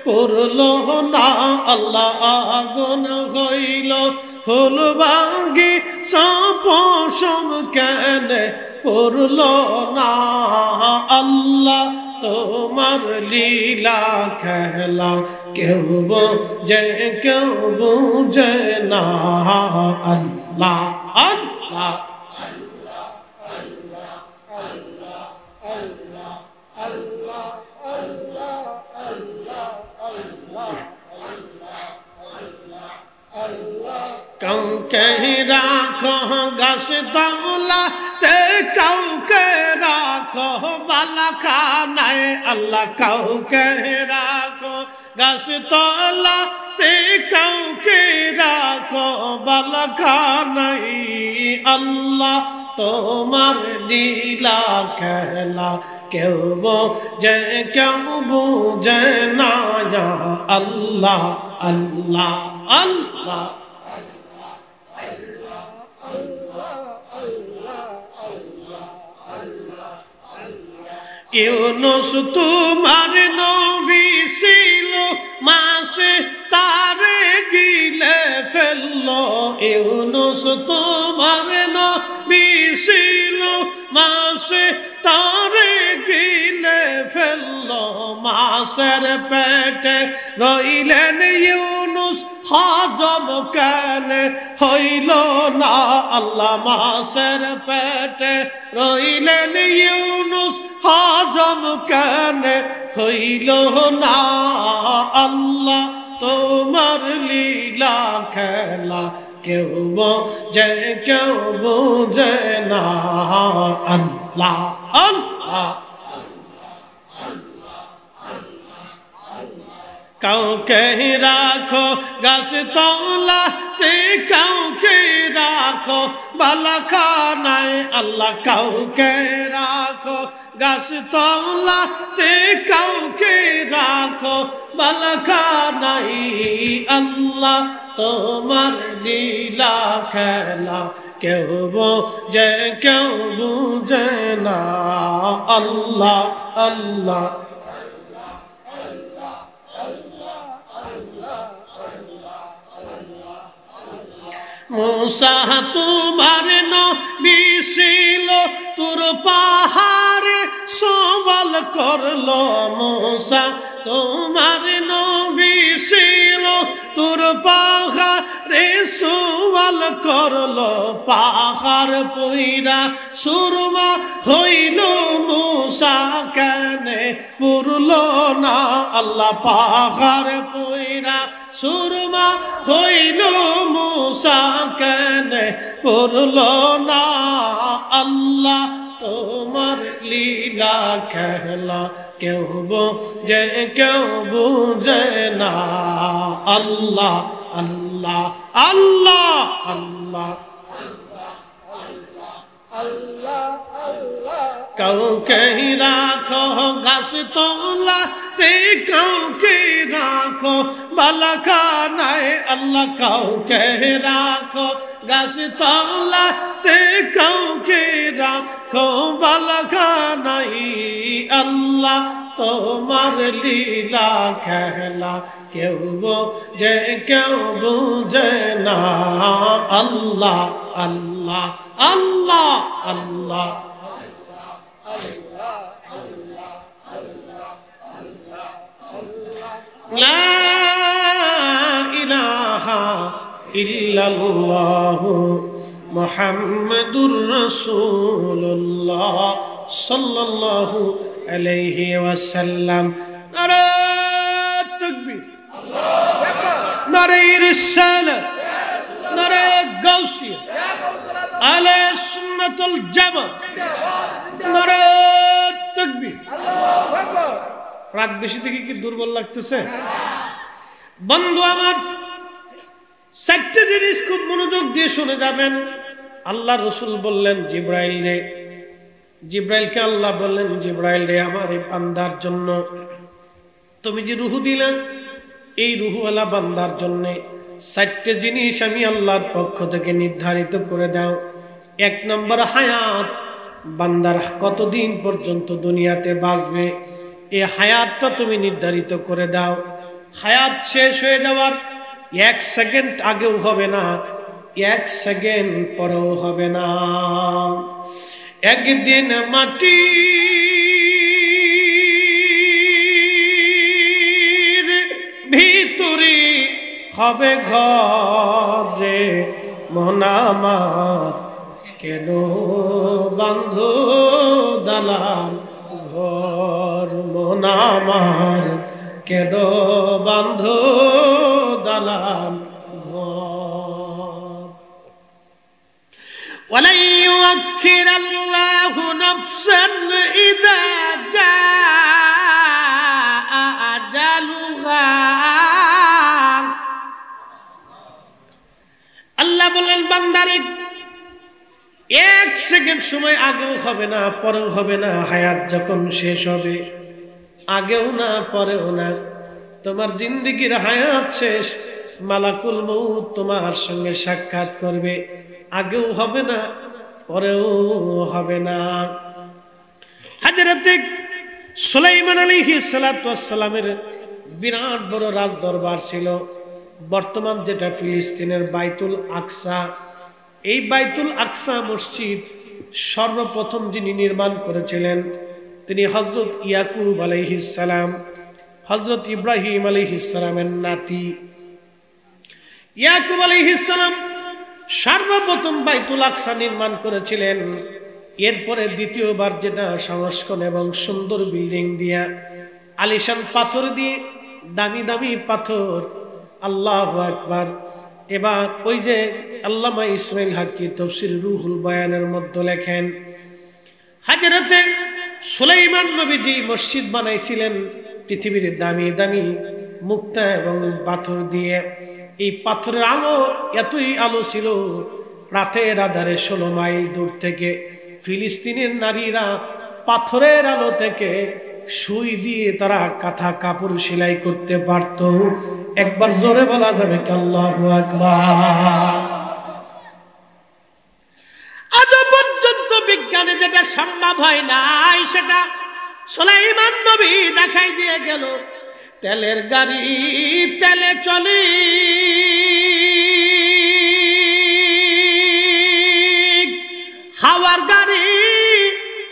পড়লো না। আল্লাহ আগুন হইল ফুলবাগি পশম কেন পড়লো না। আল্লাহ তোমার লীলা খেলা কেউ বোঝে কেউ বুঝে না। আল্লাহ আল্লাহ কাউকে রাখো গাছ তলাতে, কাউকে রাখো বালাখানায়। আল্লাহ কাউকে রাখো গাছ তলাতে, কাউকে রাখো বালাখানায়। আল্লাহ তোমার লীলা খেলা কেউ বোঝে কেউ বুঝে না। আল্লাহ আল্লাহ আল্লাহ। ইউনুস তোমার নবী ছিল, মাসে তারে গিলে ফেললো। ইউনুস তোমার নবী ছিল, মাসে তারে গিলে ফেললো। মাসের পেটে রইলেন ইউনুস, হজম কেন হইল না। আল্লাহ মাসের পেটে রইলেন ইউনুস, হজম কেন হইল না। আল্লাহ তোমার লীলা খেলা কেউ বোঝে কেউ বোঝে না। আল্লাহ আল্লাহ কাউকে রাখো গাছ তলাতে, কাউকে রাখো বালাখানায়। আল্লাহ কাউকে রাখো গাছ তলাতে, কাউকে রাখো বালাখানায়। আল্লাহ তোমার লীলা খেলা কেউ বোঝে কেউ বুঝে না আল্লাহ আল্লাহ मूसा तुम्हारे नबी ছিল তোর পাহাড়ে সওয়াল করলো मूसा তোমারে নবী ছিল তোর পাহাড়ে সওয়াল করলো পাহাড় পয়রা সুরমা হইল मूसा কেনে পুরলো না আল্লাহ পাহাড় পয়রা সুরমা হইল मूसा কেনে পুরলো না আল্লাহ তোমার লীলা খেলা কেউ বোঝে কেউ বুঝে না আল্লাহ আল্লাহ আল্লাহ আল্লাহ কাউকে রাখো গাছ তোলাতে কাউকে রাখো বালাখানায় আল্লাহ কাউকে রাখো গাছ তোলাতে কাউকে রাখো বালাখানায় আল্লাহ তোমার লীলা খেলা কেউ বোঝে কেউ বুঝে না আল্লাহ আল্লাহ আল্লাহ আল্লাহ লা ইলাহা ইল্লাল্লাহু মুহাম্মাদুর রাসূলুল্লাহ সাল্লাল্লাহু আলাইহি ওয়াসাল্লাম নারে তাকবীর আল্লাহু আকবার নারে রিসালাত নারে গাউসিয়া আহলে সুন্নাতুল জামাত নারে তাকবীর আল্লাহু আকবার রাত বেশি থেকে কি দুর্বল লাগতেছে বন্ধু আমার চারটি জিনিস খুব মনোযোগ দিয়ে শুনে যাবেন আল্লাহ রাসূল বললেন জিব্রাইলকে আল্লাহ বললেন জিব্রাইল রে আমার এই বান্দার জন্য তুমি যে রূহ দিলে এই রূহওয়ালা বান্দার জন্য চারটি জিনিস আমি আল্লাহর পক্ষ থেকে নির্ধারিত করে দাও এক নম্বর হায়াত বান্দার কতদিন পর্যন্ত দুনিয়াতে বাঁচবে এই হায়াতটা তুমি নির্ধারিত করে দাও হায়াত শেষ হয়ে যাওয়ার 1 সেকেন্ড আগেও হবে না 1 সেকেন্ড পরেও হবে না একদিন মাটির ভিতরে হবে ঘরে মন আমার কেন বন্ধ দালান ঘর মন আমার কেন বন্ধ দালান ঘর ওয়ালাই ইউআখিরাল্লাহু নাফসান ইযা জাআ আজালুহা আল্লাহ বলেন বান্দারে 1 সেকেন্ড সময় আগেও হবে না পরেও হবে না হায়াত যখন শেষ হবে আগেও না পরেও না তোমার জিন্দেগীর হায়াত শেষ মালাকুল মউত তোমার সঙ্গে সাক্ষাৎ করবে আগেও হবে না পরেও হবে না হযরত সুলাইমান আলাইহিস সালাতু ওয়াস সালামের বিরাট বড় রাজ দরবার ছিল বর্তমান যেটা ফিলিস্তিনের বাইতুল আকসা এই বাইতুল আকসা মসজিদ সর্বপ্রথম যিনি নির্মাণ করেছিলেন তিনি হযরত ইয়াকুব আলাইহিস সালাম হযরত ইব্রাহিম আলাইহিস সালামের নাতি ইয়াকুব আলাইহিস সালাম সর্বপ্রথম বাইতুল আকসা নির্মাণ করেছিলেন এরপরে দ্বিতীয়বার যেটা সংস্করণ এবং সুন্দর বিল্ডিং দিয়া আলিশান পাথর দিয়ে দামি দামি পাথর আল্লাহু আকবার এবার ওই যে আল্লামা ইসমাইল হাক্কি তাফসীর রুহুল বয়ানের মধ্যে লেখেন হযরতে সুলাইমান নবীজি মসজিদ বানাইছিলেন পৃথিবীর দামি দামি মুক্তা এবং পাথর দিয়ে এই পাথরের আলো এতই আলো ছিল রাতের আধারে 16 মাইল দূর থেকে ফিলিস্তিনের নারীরা পাথরের আলো থেকে সুই দিয়ে তারা কাঁথা কাপড় সেলাই করতে পারত একবার জোরে বলা যাবে কি আল্লাহু আকবার সুলাইমান নবী দেখাই দিয়ে গেল তেলের গাড়ি তেলে চলে, হাওয়ার গাড়ি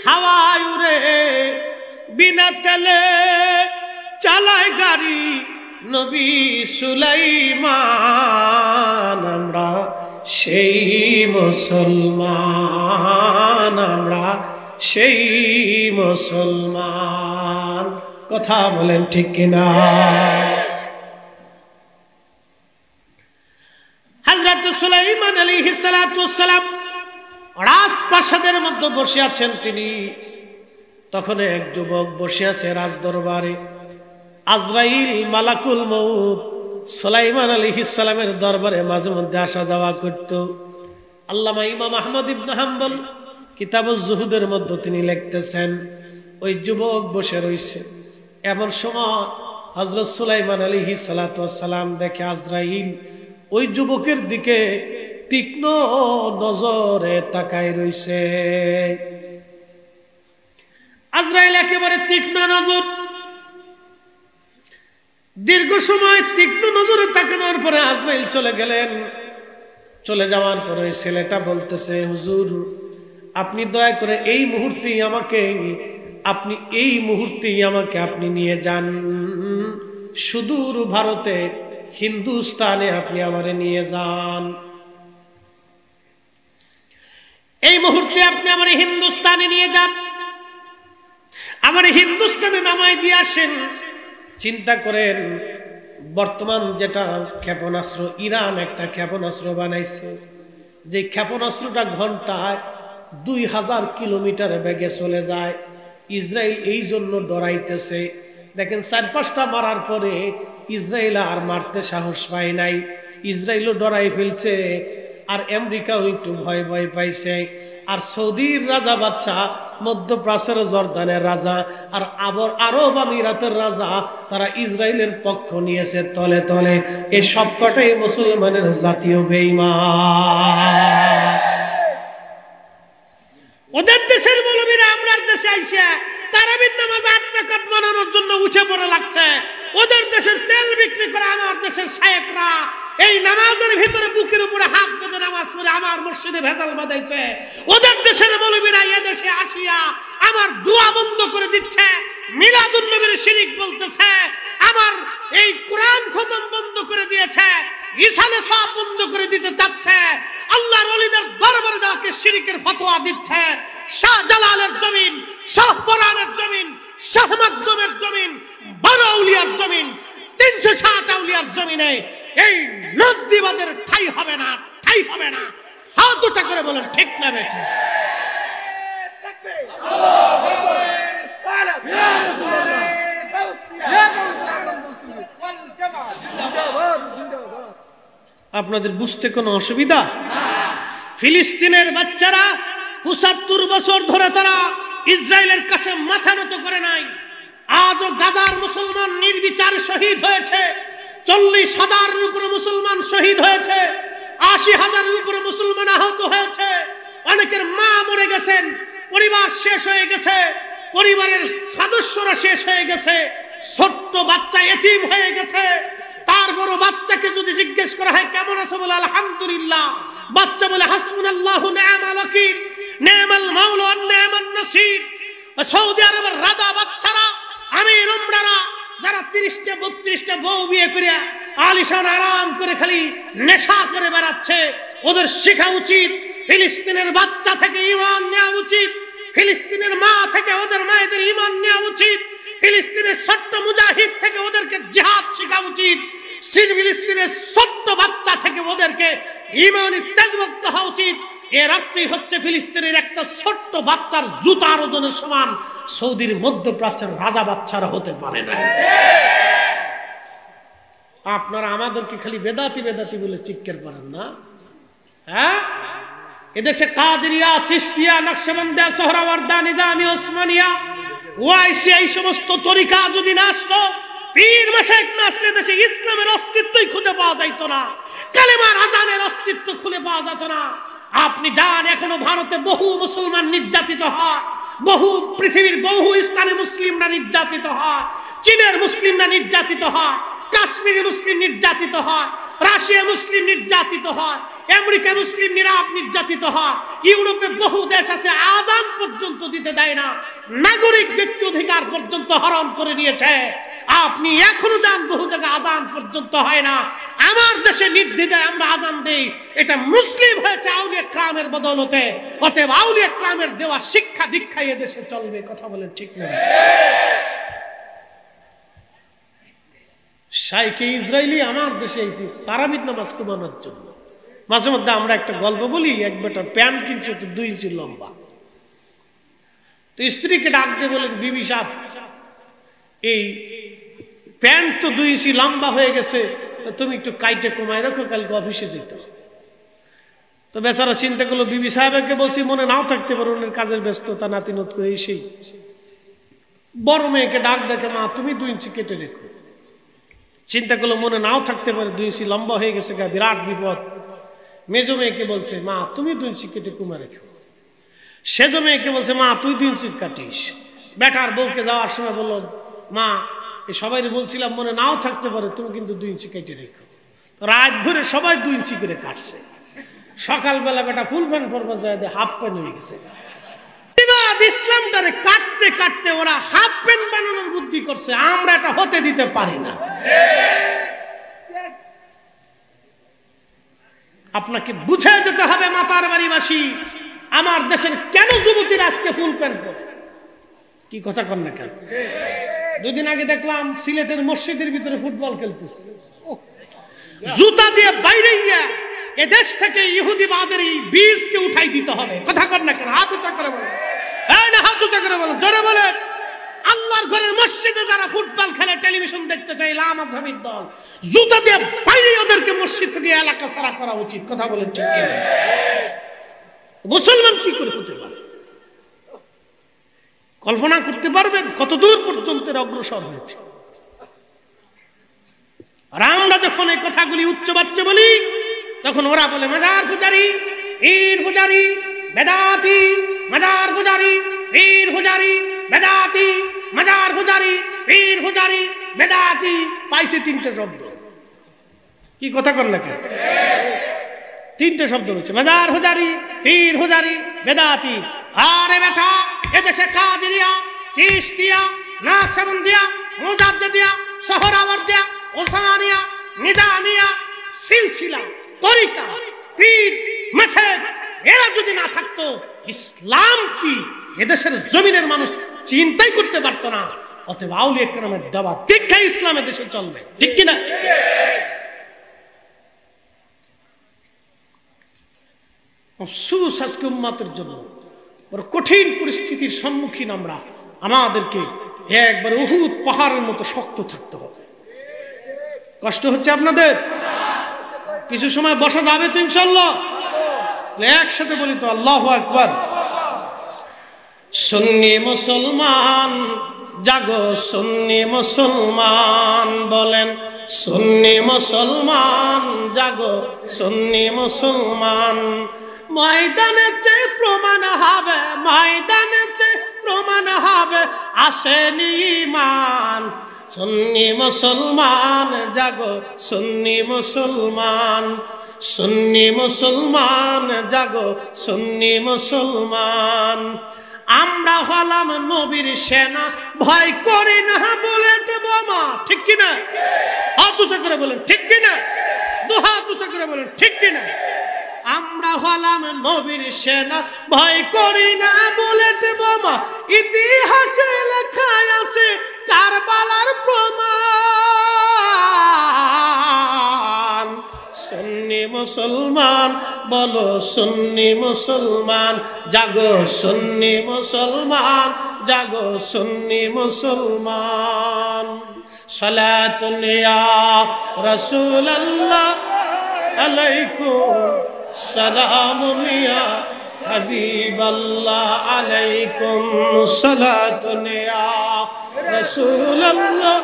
হাওয়ায় উড়ে, বিনা তেলে চালায় গাড়ি নবী সুলাইমান। আমরা সেই মুসলমান, আমরা সেই মুসলমান। কথা বলেন ঠিক কিনা? হযরত সুলাইমান আলাইহিস সালাতু ওয়াস সালাম রাজপ্রাসাদের মধ্যে বসে আছেন তিনি। তখন এক যুবক বসে আছে রাজ দরবারে। আজরাইল মালাকুল মউত সুলাইমান আলাইহিস সালামের দরবারে মাঝে মধ্যে আসা যাওয়া করত। আল্লামা ইমাম আহমদ ইবনে হাম্বল কিতাবুজ জুহুদের মধ্যে তিনি লিখতেছেন, ওই যুবক বসে রয়েছে। এমন সময় হযরত সুলাইমান আলাইহিস সালাতু ওয়াস সালাম দেখে আজরাইল ওই যুবকের দিকে তীক্ষ্ণ নজরে তাকায় রয়েছে। আজরাইল একেবারে তীক্ষ্ণ নজর, দীর্ঘ সময় তীক্ষ্ণ নজরে তাকানোর পরে আজরাইল চলে গেলেন। চলে যাওয়ার পরে ছেলেটা বলতেছে, হুজুর আপনি দয়া করে এই মুহূর্তেই আমাকে আপনি নিয়ে যান সুদূর ভারতে, হিন্দুস্তানে আপনি আমারে নিয়ে যান। এই মুহূর্তে আপনি আমার হিন্দুস্তানে নিয়ে যান, আমার হিন্দুস্তানে নামায় দিয়ে আসেন। চিন্তা করেন, বর্তমান যেটা ক্ষেপণাস্ত্র, ইরান একটা ক্ষেপণাস্ত্র বানাইছে, যে ক্ষেপণাস্ত্রটা ঘন্টায় 2000 কিলোমিটার বেগে চলে যায়। ইসরায়েল এই জন্য ডরাইতেছে। দেখেন 4-5টা মারার পরে ইসরায়েল আর মারতে সাহস পায় নাই, ইসরায়েলও ডরাই ফেলছে। আর আমেরিকাও একটু ভয় ভয় পাইছে। আর সৌদির রাজা বাচ্চা, মধ্যপ্রাচ্যের জর্দানের রাজা, আর আরব আমিরাতের রাজা, তারা ইসরায়েলের পক্ষ নিয়েছে তলে তলে। এই সবকটাই মুসলমানের জাতীয় বেঈমান। ওদের দেশের মৌলবীরা আমরার দেশে আইসা তারাবির নামাজ 8 রাকাত বানানোর জন্য উঠে পড়ে লাগছে। ওদের দেশের তেল বিক্রি করে আমার দেশের শায়েখরা এই নামাজের ভিতরে বুকের উপরে হাত বেঁধে নামাজ পড়ে আমার মসজিদে ভেজাল বাঁধাইছে। ওদের দেশের মৌলবীরা এ দেশে আসিয়া আমার দোয়া বন্ধ করে দিচ্ছে, মিলাদুন নবীর শিরিক বলতেছে, আমার এই কোরআন খতম বন্ধ করে দিয়েছে, ইসালে সব বন্ধ করে দিতে চাচ্ছে, আল্লাহর ওলিদের দরবারে যাওয়াকে শিরিকের ফতোয়া দিচ্ছে। শাহ জালালের জমিন, শাহ পরানের জমিন, শাহ মখদুমের জমিন, বড় আউলিয়ার জমিন, 360 আউলিয়ার জমিনে এই নজদিবাদের ঠাই হবে না, ঠাই হবে না। হাত উঁচা করে বলেন ঠিক না বেঠিক? আপনাদের বুঝতে কোনো অসুবিধা? ফিলিস্তিনের বাচ্চারা 75 বছর ধরে তারা ইসরায়েলের কাছে মাথা নত করে নাই। আজও গাজার মুসলমান নির্বিচারে শহীদ হয়েছে। 40,000-এর উপরে মুসলমান শহীদ হয়েছে, 80,000-এর উপরে মুসলমান আহত হয়েছে। অনেকের মা মরে গেছেন, পরিবার শেষ হয়ে গেছে, পরিবারের সদস্যরা শেষ হয়ে গেছে, ছোট্ট বাচ্চা এতিম হয়ে গেছে। তারপরও বাচ্চাকে যদি জিজ্ঞেস করা হয় কেমন আছো, বলে আলহামদুলিল্লাহ। বাচ্চা বলে হাসবুনাল্লাহু নি'মাল ওয়াকিল, নি'মাল মাওলা ওয়া নি'মান নাসির। সৌদি আরবের রাজা বাচ্চারা, আমির উমরারা, যারা 30টা 32টা বউ বিয়ে করে আলিশান আরাম করে খালি নেশা করে বেড়াচ্ছে, ওদের শেখা উচিত ফিলিস্তিনের বাচ্চা থেকে ঈমান নেওয়া উচিত, ফিলিস্তিনের মা থেকে ওদের মায়েদের ঈমান নেওয়া উচিত, ফিলিস্তিনের ছোট্ট মুজাহিদ থেকে ওদেরকে জিহাদ শেখা উচিত, ফিলিস্তিনের ছোট্ট বাচ্চা থেকে ওদেরকে ঈমানি তেজভুক্ত হওয়া উচিত। এর অর্থই হচ্ছে ফিলিস্তিনের একটা ছোট্ট বাচ্চার জুতার ওজনের সমান সৌদির মধ্যপ্রাচ্যের রাজা বাচ্চারা হতে পারে না। আপনারা আমাদেরকে খালি বেদাতি বেদাতি বলে চিৎকার করেন না? হ্যাঁ, এদেশে কাদেরিয়া, চিশতিয়া, নকশবন্দিয়া, সোহরাওয়ার্দা, নিজামি, ওসমানিয়া, ওয়াইসি, এই সমস্ত তরিকা যদি না আসতো, পীর মাশায়েখ না আসলে দেশে ইসলামের অস্তিত্বই খুঁজে পাওয়া যাইত না, কালেমার আযানের অস্তিত্ব খুঁজে পাওয়া যেত না। আপনি যান, এখনো ভারতে বহু মুসলমান নির্যাতিত হয়, বহু পৃথিবীর বহু স্থানে মুসলিমরা নির্যাতিত হয়। চীনের মুসলিমরা নির্যাতিত হয়, কাশ্মীরি মুসলিম নির্যাতিত হয়, রাশিয়া মুসলিম নির্যাতিত হয়, আমেরিকা মুসলিম নির্যাতিত হয়, ইউরোপে বহু দেশ আছে আযান পর্যন্ত দিতে দেয় না, নাগরিক ব্যক্তি অধিকার পর্যন্ত হরণ করে নিয়েছে। আপনি এখনো যান বহু জায়গায় আযান পর্যন্ত হয় না। আমার দেশে নির্দ্বিধায় আমরা আযান দেই, এটা মুসলিম হয়েছে আউলিয়া কেরামের বদৌলতে। অতএব আউলিয়া কেরামের দেওয়া শিক্ষা দীক্ষায় এ দেশে চলবে। কথা বলেন ঠিক না? শাইখে ইসরায়েলি আমার দেশে এসেছে তারাবির নামাজ কমানোর জন্য। মাঝে মধ্যে আমরা একটা গল্প বলি, এক বেটা প্যান্ট কিনছে তো 2 ইঞ্চি লম্বা, তো স্ত্রীকে ডাক দিয়ে বলেন, বিবি সাহেব এই প্যান্ট তো 2 ইঞ্চি লম্বা হয়ে গেছে, তো তুমি একটু কাইটে কমায় রাখো, কালকে অফিসে যেতে হবে। তো বেচারা চিন্তা করলো, বিবি সাহেবকে বলছি মনে নাও থাকতে পারো, ওনার কাজের ব্যস্ততা নাতিনত করে এসেই বড় মেয়েকে ডাক দেখে, মা তুমি 2 ইঞ্চি কেটে রেখো। চিন্তা করলো মনে নাও থাকতে পারে, 2 ইঞ্চি লম্বা হয়ে গেছে, বিরাট বিপদ। মেজো মেয়েকে বলছে, মা তুমি 2 ইঞ্চি কেটে কমে রেখো। সেজো মেয়েকে বলছে, মা তুই 2 ইঞ্চি কাটিস। বেটার বউকে যাওয়ার সময় বললো, মা এই সবাই বলছিলাম মনে নাও থাকতে পারে, তুমি কিন্তু 2 ইঞ্চি কেটে রেখো। রাত ধরে সবাই 2 ইঞ্চি করে কাটছে। সকালবেলা বেটা ফুল প্যান্ট পরবা যায়, হাফ প্যান্ট হয়ে গেছে। ইসলামটারে কাটতে কাটতে ওরা হাফ প্যান্ট বানানোর বুদ্ধি করছে। আমরা এটা হতে দিতে পারি না। আপনাকে বুঝে যেতে হবে মাতার বাড়িবাসী, আমার দেশের কেন যুবতীরা আজকে ফুল প্যান্ট পরে। কি কথা কন না কেন? 2 দিন আগে দেখলাম সিলেটের মসজিদের ভিতরে ফুটবল খেলতেছে, জুতা দিয়ে বাইরে গিয়া এদেশ থেকে ইহুদিবাদের এই বীজকে উঠাই দিতে হবে। কথা কন না কেন? হাত উঁচা করে বলেন, না হাত উঁচা করে বলেন, জোরে বলেন। আল্লাহর ঘরের মসজিদে যারা ফুটবল খেলে, টেলিভিশন দেখতে চাই, লামাযহাবির দল, জুতা দিয়ে বাইরে ওদেরকে মসজিদ থেকে এলাকা ছাড়া করা উচিত। কথা বলেন ঠিক কিনা? মুসলমান কি করে হতে পারে? কল্পনা করতে পারবেন কত দূর পর্যন্ত অগ্রসর হয়েছে? আর আমরা যখন এই কথাগুলি উচ্চ বাচ্চা বলি, তখন ওরা বলে মাজার পূজারি, পীর পূজারি, বেদাতি, মাজার পূজারি, পীর পূজারি, বেদাতি, মাজার পূজারি, পীর পূজারি, বেদাতি। পাইছে 3টে শব্দ। কি কথা কন না কেন? 3টে শব্দ হচ্ছে, মাজার পূজারি, পীর পূজারি, বেদাতি। আরে বেটা, এদেশে কাদেরিয়া, চিশতিয়া, নাকশবন্দিয়া, মুজাদ্দিদিয়া, সোহরাওয়ার্দিয়া, ওসমানিয়া, নিজামিয়া, সিলসিলা, তরিকা, পীর, মাসেদ, এরা যদি না থাকতো ইসলাম কি এদেশের জমিনের মানুষ চিন্তাই করতে পারতো না। অতএব আউলিয়া কেরামের দেওয়া দীক্ষা ইসলামের দেশে চলবে। ঠিক কিনা? আফসোস আজকে উম্মতের জন্য বড় কঠিন পরিস্থিতির সম্মুখীন আমরা। আমাদেরকে একবার উহুদ পাহাড়ের মতো শক্ত থাকতে হবে। কষ্ট হচ্ছে আপনাদের? কিছু সময় বসা যাবে তো ইনশাআল্লাহ? একসাথে বলি তো, আল্লাহু আকবার। সুন্নি মুসলমান জাগো, সুন্নি মুসলমান, বলেন সুন্নি মুসলমান জাগো, সুন্নি মুসলমান। ময়দানেতে প্রমাণ হবে, ময়দানেতে প্রমাণ হবে আসেনি ঈমান। সুন্নি মুসলমান জাগো, সুন্নি মুসলমান, সুন্নি মুসলমান জাগো, সুন্নি মুসলমান। আমরা হলাম নবীর সেনা, ভয় করি না বুলেট বোমা। ঠিক কিনা? হাত উঁচা করে বলেন ঠিক কিনা? 2 হাত উঁচা করে বলেন ঠিক কিনা? আমরা হলাম নবীর সেনা, ভয় করি না বুলেট বোমা। ইতিহাসে লেখা আছে কারবালার প্রমাণ। সুন্নি মুসলমান বলো, সুন্নি মুসলমান জাগো, সুন্নি মুসলমান জাগো, সুন্নি মুসলমান। সালাতুন ইয়া রাসূলুল্লাহ আলাইকুম, সালামুন ইয়া হাবিবাল্লাহ আলাইকুম, সালাতুন ইয়া রাসূলুল্লাহ।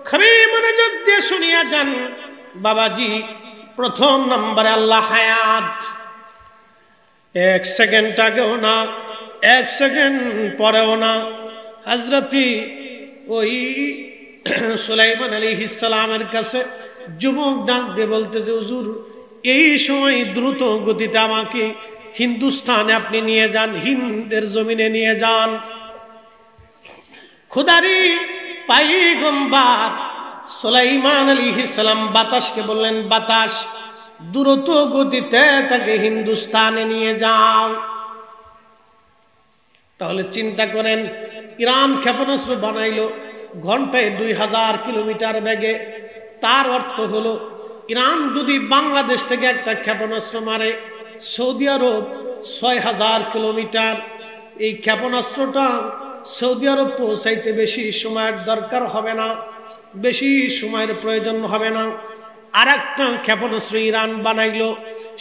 খুবই মনোযোগ দিয়ে শুনিয়া যান বাবাজি। প্রথম নম্বরে আল্লাহ হায়াত, 1 সেকেন্ড আগেও না 1 সেকেন্ড পরেও না। হযরতি ওই সুলাইমান আলাইহিস সালামের কাছে যুবক ডাক দিয়ে বলতেছে, হুজুর এই সময় দ্রুত গতিতে আমাকে হিন্দুস্তানে আপনি নিয়ে যান, হিন্দের জমিনে নিয়ে যান। খোদারি পয়গম্বর সুলাইমান আলাইহিস সালাম বাতাসকে বললেন, বাতাস দ্রুত গতিতে তাকে হিন্দুস্তানে নিয়ে যাও। তাহলে চিন্তা করেন, ইরান ক্ষেপণাস্ত্র বানাইলো ঘন্টায় 2000 কিলোমিটার বেগে। তার অর্থ হলো ইরান যদি বাংলাদেশ থেকে একটা ক্ষেপণাস্ত্র মারে, সৌদি আরব 6000 কিলোমিটার। এই ক্ষেপণাস্ত্রটা সৌদি আরব পৌঁছাইতে বেশি সময়ের দরকার হবে না, বেশি সময়ের প্রয়োজন হবে না। আর একটা ক্ষেপণাস্ত্র ইরান বানাইলো,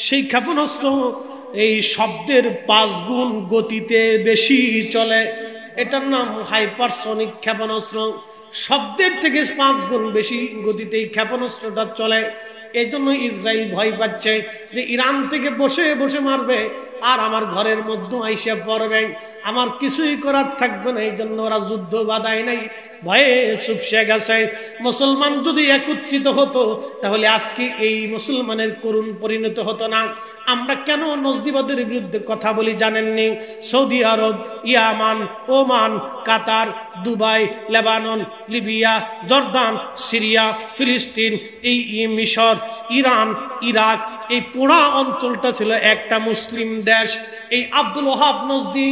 সেই ক্ষেপণাস্ত্র এই শব্দের 5 গুণ গতিতে বেশি চলে। এটার নাম হাইপারসনিক ক্ষেপণাস্ত্র। শব্দের থেকে 5 গুণ বেশি গতিতে এই ক্ষেপণাস্ত্রটা চলে। এই জন্য ইসরায়েল ভয় পাচ্ছে যে ইরান থেকে বসে বসে মারবে আর আমার ঘরের মধ্যে আইসা পড়বে, আমার কিছুই করার থাকবে না। এই জন্য ওরা যুদ্ধ বাধায় নাই, ভয়ে চুপসে গেছে। মুসলমান যদি একত্রিত হতো তাহলে আজকে এই মুসলমানের করুণ পরিণত হতো না। আমরা কেন নজদিবাদের বিরুদ্ধে কথা বলি জানেননি? Saudi Arab, Yemen, Oman, Qatar, Dubai, Lebanon, Libya, Jordan, Syria, ফিলিস্তিন, এই মিশর, ইরান, ইরাক, এই পুরা অঞ্চলটা ছিল একটা মুসলিম দেশ। এই আব্দুল ওহাব নজদি,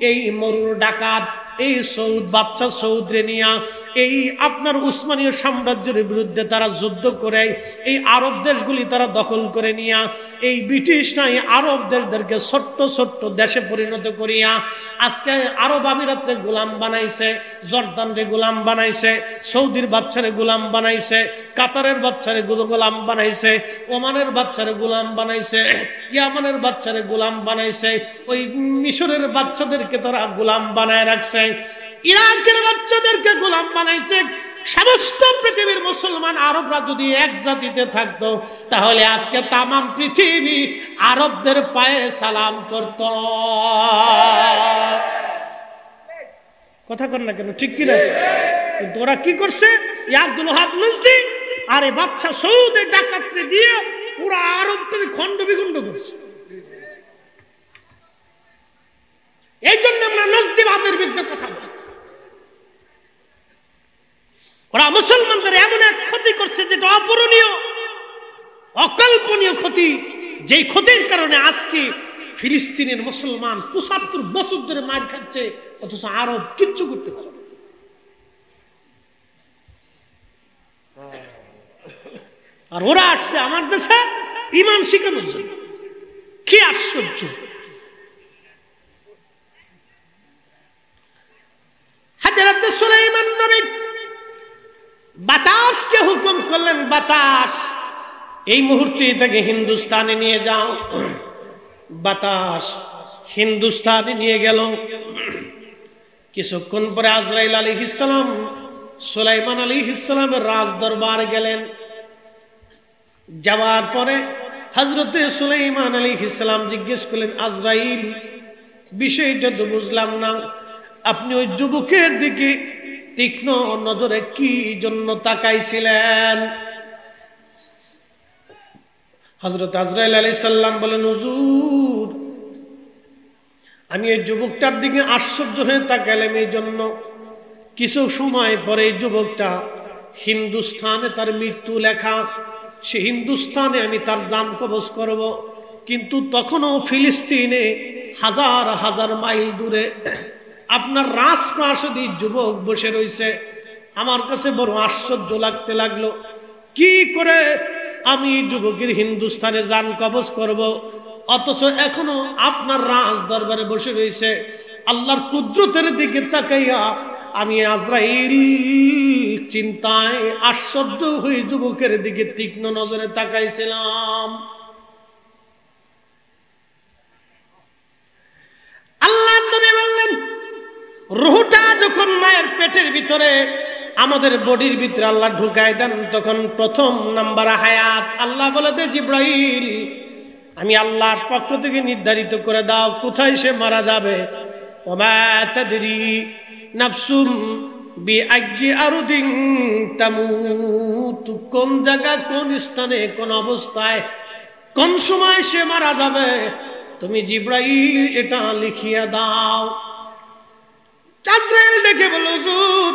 এই মরুর ডাকাত, এই সৌদ বাচ্চা সৌদরে নিয়া এই আপনার উসমানীয় সাম্রাজ্যের বিরুদ্ধে তারা যুদ্ধ করে এই আরব দেশগুলি তারা দখল করে নিয়া এই ব্রিটিশ নাই আরব দেশদেরকে ছোট্ট ছোট্ট দেশে পরিণত করিয়া আজকে আরব আমিরাতরে গোলাম বানাইছে, জর্দানরে গোলাম বানাইছে, সৌদির বাচ্চারে গোলাম বানাইছে, কাতারের বাচ্চারে গোলাম বানাইছে, ওমানের বাচ্চারে গোলাম বানাইছে, ইয়ামানের বাচ্চারে গোলাম বানাইছে, ওই মিশরের বাচ্চাদেরকে তারা গোলাম বানায় রাখছে, ইরাকের বাচ্চাদেরকে গোলাম বানাইছে। সমস্ত পৃথিবীর মুসলমান আরবরা যদি এক জাতিতে থাকতো তাহলে আজকে তামাম পৃথিবী আরবদের পায়ে সালাম করত। কথা কর না কেন, ঠিক কিনা? কিন্তু ওরা কি করছে? আব্দুল ওহাব নজদি আর এই বাচ্চা সৌদের ডাকাতরে দিয়ে পুরো আরবটাকে খণ্ড বিখণ্ড করছে। এই জন্য আমরা নজদিবাদের বিরুদ্ধে কথা বলি। ওরা মুসলমানদের এমন এক ক্ষতি করছে যেটা অপূরণীয়, অকল্পনীয় ক্ষতি, যেই ক্ষতির কারণে আজকে ফিলিস্তিনের মুসলমান ৭৫ বছর ধরে মার খাচ্ছে, অথচ আরব কিচ্ছু করতে পারে না। আর ওরা আসছে আমার দেশে ঈমান শিখানোর জন্য। কি আশ্চর্য! হযরত সুলাইমান নবী বাতাসকে হুকুম করলেন, বাতাস এই মুহূর্তে তাকে হিন্দুস্তানে নিয়ে যাও। বাতাস হিন্দুস্তানে নিয়ে গেল। কিছুক্ষণ পরে আজরাইল আলাইহিস সালাম সুলাইমান আলাইহিস সালামের রাজ দরবারে গেলেন। যাওয়ার পরে হযরত সুলাইমান আলাইহিস সালাম জিজ্ঞেস করলেন, আজরাইল বিষয়টা তো বুঝলাম না, আপনি ওই যুবকের দিকে তীক্ষ্ণ নজরে কি জন্য তাকাইছিলেন? হযরত আজরাইল আলাইহিস সালাম বলেন, হুজুর আমি ওই যুবকটার দিকে আশ্চর্য হয়ে তাকাইলাম এই জন্য, কিছু সময় পরে এই যুবকটা হিন্দুস্তানে তার মৃত্যু লেখা, সে হিন্দুস্তানে আমি তার জান কবজ করব, কিন্তু তখনও ফিলিস্তিনে হাজার হাজার মাইল দূরে আপনার রাজপ্রাসাদে যুবক বসে রয়েছে। আমার কাছে বড় আশ্চর্য লাগতে লাগলো, কি করে আমি যুবকের হিন্দুস্তানে জান কবজ করব, অথচ এখনো আপনার রাজ দরবারে বসে রয়েছে। আল্লাহর কুদরতের দিকে তাকাইয়া আমি আজরাইল চিন্তায় আশ্চর্য হয়ে যুবকের দিকে তীক্ষ্ণ নজরে তাকাইছিলাম। আল্লাহর নবী বললেন, রূহটা যখন মায়ের পেটের ভিতরে আমাদের বডির ভিতরে আল্লাহ ঢুকায় দেন, তখন প্রথম নাম্বার হায়াত। আল্লাহ বলে দে জিব্রাইল, আমি আল্লাহর পক্ষ থেকে নির্ধারিত করে দাও কোথায় সে মারা যাবে। ওমা তাদরি নাফসুম বিআইয়ি আরদিন তামুত, কোন জায়গা, কোন স্থানে, কোন অবস্থায়, কোন সময় সে মারা যাবে, তুমি জিব্রাইল এটা লিখিয়ে দাও। জিব্রাইল ডেকে বলল, হুজুর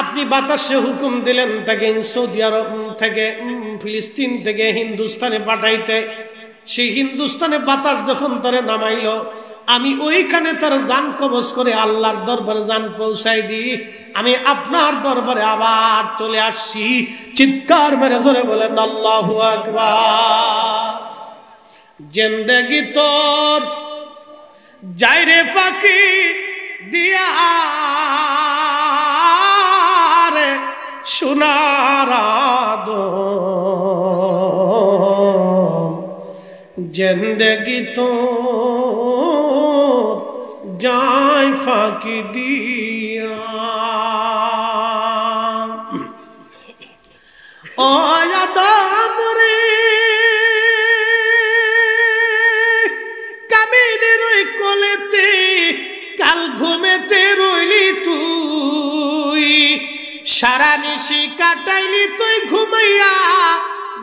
আপনি বাতাসে হুকুম দিলেন তাকে সৌদি আরব থেকে, ফিলিস্তিন থেকে হিন্দুস্তানে পাঠাইতে। সেই হিন্দুস্তানে বাতাস যখন তারে নামাইল, আমি ওইখানে তার জান কবজ করে আল্লাহর দরবারে জান পৌঁছাই দিই। আমি আপনার দরবারে আবার চলে আসছি। চিৎকার মেরে জোরে বলেন আল্লাহু আকবার। জিন্দেগি তোর যাইরে ফাঁকি দিয়া রে সোনার আদম, জিন্দেগি তোর যাই ফাঁকি দিয়া। ও আদম রে কামিনের ওই কোলেতে কাল ঘুমেতে রইলি তুই, সারা নিশি কাটাইলি তুই ঘুমাইয়া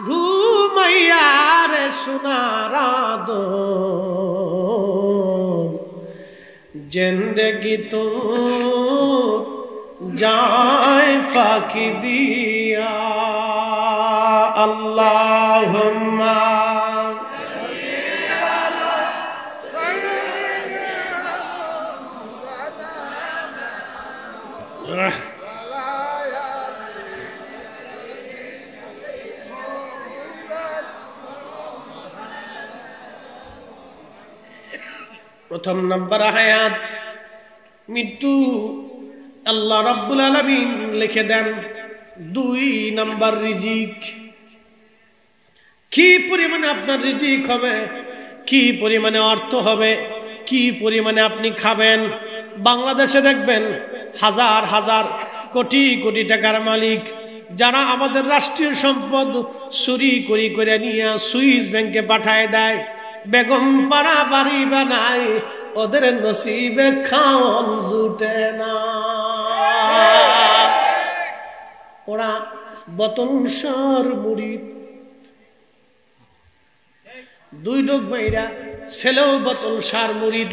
ঘুমাইয়া রে সোনার আদম, জিন্দেগি তো যায় ফাঁকি দিয়া। আল্লাহুম্মা প্রথম নাম্বার হায়াত মৃত্যু আল্লাহ রাব্বুল আলামিন লিখে দেন। 2 নাম্বার রিজিক, কি পরিমাণে আপনার রিজিক হবে, কি পরিমাণে অর্থ হবে, কি পরিমাণে আপনি খাবেন। বাংলাদেশে দেখবেন হাজার হাজার কোটি কোটি টাকার মালিক যারা আমাদের রাষ্ট্রীয় সম্পদ চুরি করে নিয়ে সুইস ব্যাংকে পাঠায় দেয়, বেগম পাড়া বাড়ি বানায়, ওদের নসিবে খাওয়ান জুটে না। ওরা বোতল সার মুড়িদ, 2 ডোক মাইরা, ছেলেও বোতল সার মুড়িদ,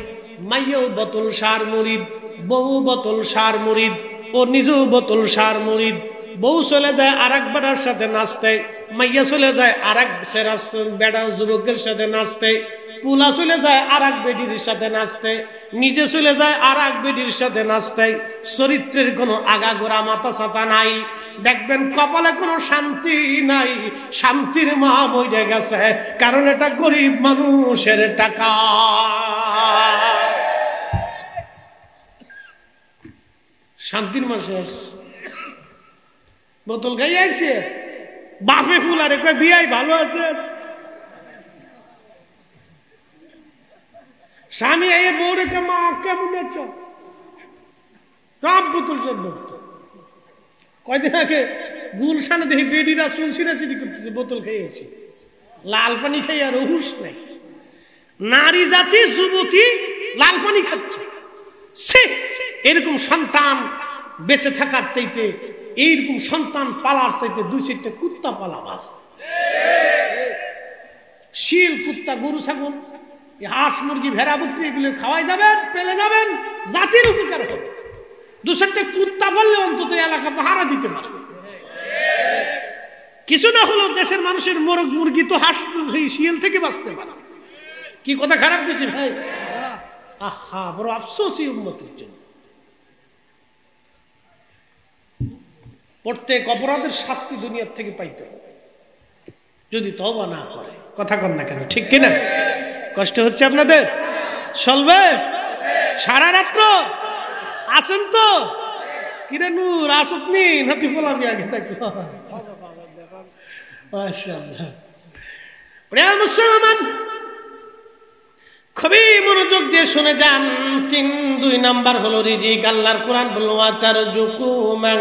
মাইয়াও বোতল সার মুড়িদ, বউ বোতল সার মুড়িদ, ও নিজেও বোতল সার মুড়িদ। বউ চলে যায় আরেক বেটার সাথে নাচতে, মাইয়া চলে যায় আরেক বেটা যুবকের সাথে নাচতে, পুলা চলে যায় আরেক বেডির সাথে নাচতে, নিজে চলে যায় আরেক বেডির সাথে নাচতে। চরিত্রের কোনো আগাগোড়া মাথা ছাতা নাই। দেখবেন কপালে কোনো শান্তি নাই, শান্তির মা মরে গেছে, কারণ এটা গরিব মানুষের টাকা। শান্তির মাসে বোতল খাইয়ে আসছে, বাপে ফুলারে কয় বিয়াই ভালো আছে, স্বামী এই বউরে মা কেমন আছো, সব বোতল সব ভক্ত। কয়দিন আগে গুলশানে দেখি বেডিরা চুলছিড়াছিড়ি করতেছে, বোতল খেয়েছে, লাল পানি খাই আর হুশ নাই। নারী জাতি যুবতী লাল পানি খাচ্ছে। এরকম সন্তান বেঁচে থাকার চাইতে, এইরকম সন্তান পালার চাইতে 2-4টা কুত্তা পালা ভালো। শিল, কুত্তা, গরু, ছাগল, হাঁস, মুরগি, ভেড়া, বকরি এগুলো খাওয়াই যাবেন, পেলে যাবেন, জাতির উপকার হবে। 2-4টা কুত্তা পাললে অন্তত এলাকা পাহারা দিতে পারবে। কিছু না হলেও দেশের মানুষের মোরগ মুরগি তো হাঁস শিয়াল থেকে বাঁচতে পারে। কি কথা খারাপ বেশি ভাই? আহা, বড় আফসোস এই উম্মতের জন্য। প্রত্যেক অপরাধের শাস্তি দুনিয়ার থেকে পাইতে হবে যদি তওবা না করে। কথা কন না কেন, ঠিক কিনা? কষ্ট হচ্ছে আপনাদের? চলবে? সারা রাত্র আসেন তো? কিরে নূর আসত নি নাতি বলাবি আগে থাকো। মাশাআল্লাহ। প্রিয় মুসলমান, খুবই মনোযোগ দিয়ে শুনে যান। 2 নাম্বার হলো রিজিক। আল্লাহর কোরআন বলল ওয়াতারজুকু মান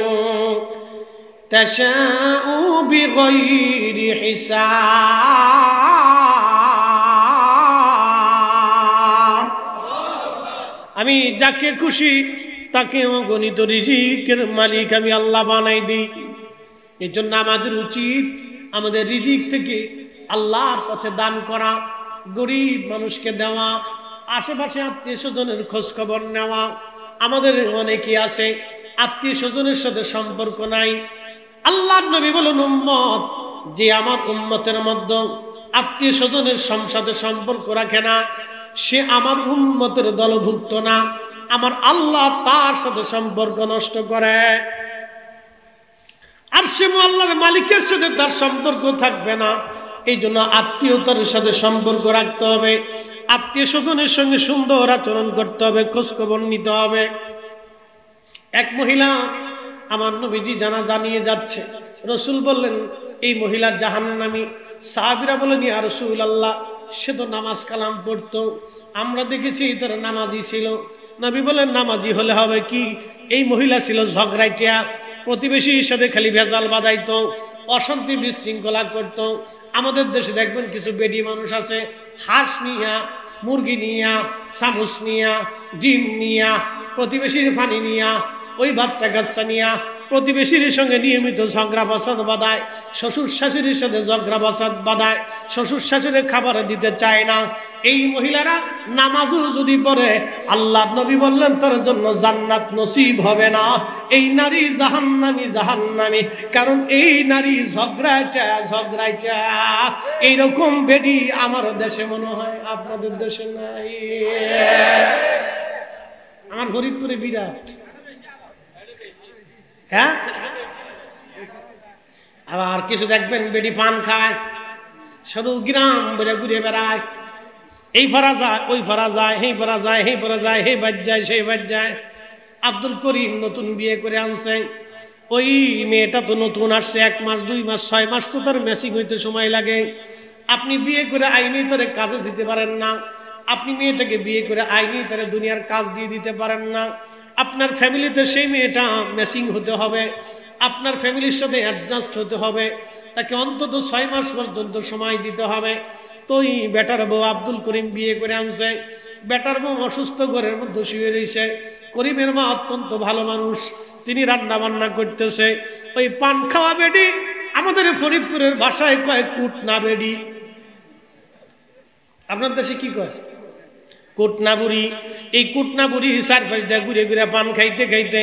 তাশাউ বিগাইরি হিসাব। আমি যাকে খুশি তাকে অগণিত রিজিকের মালিক আমি আল্লাহ বানাই দিই। এই জন্য আমাদের উচিত আমাদের রিজিক থেকে আল্লাহর পথে দান করা, গরিব মানুষকে দেওয়া, আশেপাশে আত্মীয় স্বজনের খোঁজ খবর নেওয়া। আমাদের অনেকে আছে আত্মীয় স্বজনের সাথে সম্পর্ক নাই। আল্লাহর নবী বলেন উম্মত যে আমার উম্মতের মধ্যে আত্মীয় স্বজনের সাথে সম্পর্ক রাখে না সে আমার উম্মতের দলভুক্ত না, আমার আল্লাহ তার সাথে সম্পর্ক নষ্ট করে। আর সে আল্লাহর মালিকের সাথে তার সম্পর্ক থাকবে না। এই জন্য আত্মীয়তার সাথে সম্পর্ক রাখতে হবে, আত্মীয় স্বজনের সঙ্গে সুন্দর আচরণ করতে হবে, খোঁজখবর নিতে হবে। এক মহিলা আমার নবীজি জানিয়ে যাচ্ছে, রসুল বললেন এই মহিলা জাহান্নামী। সাহাবীরা বলেন ইয়া রাসূলুল্লাহ সে তো নামাজ কালাম পড়তো, আমরা দেখেছি তার নামাজি ছিল। নবী বলেন নামাজি হলে হবে কি, এই মহিলা ছিল ঝগড়াইটিয়া, প্রতিবেশীর সাথে খালি ভেজাল বাঁধাইতো, অশান্তি বিশৃঙ্খলা করত। আমাদের দেশে দেখবেন কিছু বেডি মানুষ আছে হাঁস নিয়া, মুরগি নিয়া, চামচ নিয়া, ডিম নিয়া, প্রতিবেশীর পানি নিয়া, ওই বাচ্চা কাচ্চা নিয়া প্রতিবেশীর সঙ্গে নিয়মিত ঝগড়া বাসাদ বাঁধায়, শ্বশুর শাশুড়ির সাথে ঝগড়া বাসাদ বাঁধায়, শ্বশুর শাশুড়ির খাবার দিতে চায় না। এই মহিলারা নামাজও যদি পড়ে আল্লাহর নবী বললেন তার জন্য জান্নাত নসিব হবে না। এই নারী জাহান্নামী, জাহান্নামী। কারণ এই নারী ঝগড়াইটা এইরকম বেডি আমার দেশে মনে হয়, আপনাদের দেশে নাই। আমার ফরিদপুরে বিরাট, হ্যাঁ। আবার কিছু দেখবেন বেডি পান খায়, শুধু গ্রাম বেড়ে ঘুরে বেড়ায়, এই ফরা যায়, ওই ফরা যায়, হেই ফরা যায়, হেই ফরা যায়, হে বাজ যায়, সেই বাজ যায়। আব্দুল করিম নতুন বিয়ে করে আনছে, ওই মেয়েটা তো নতুন আসছে, 1 মাস 2 মাস 6 মাস তো তার ম্যাচিং হইতে সময় লাগে। আপনি বিয়ে করে আইনি তারে কাজে দিতে পারেন না, আপনি মেয়েটাকে বিয়ে করে আইনি তারে দুনিয়ার কাজ দিয়ে দিতে পারেন না। আপনার ফ্যামিলিতে সেই মেয়েটা ম্যাচিং হতে হবে, আপনার ফ্যামিলির সাথে অ্যাডজাস্ট হতে হবে, তাকে অন্তত 6 মাস পর্যন্ত সময় দিতে হবে। তো এই বেটার বউ আব্দুল করিম বিয়ে করে আনছে, বেটার বউ অসুস্থ ঘরের মধ্যে শুয়ে রয়েছে। করিমের মা অত্যন্ত ভালো মানুষ, তিনি রান্না বান্না করতেছে। ওই পান খাওয়া বেডি, আমাদের ফরিদপুরের ভাষায় কয় কুটনা বেডি, আপনার দেশে কি কয় কুটনা বুড়ি। এই কুটনা বুড়ি চারপাশ দিয়ে ঘুরে ঘুরে পান খাইতে খাইতে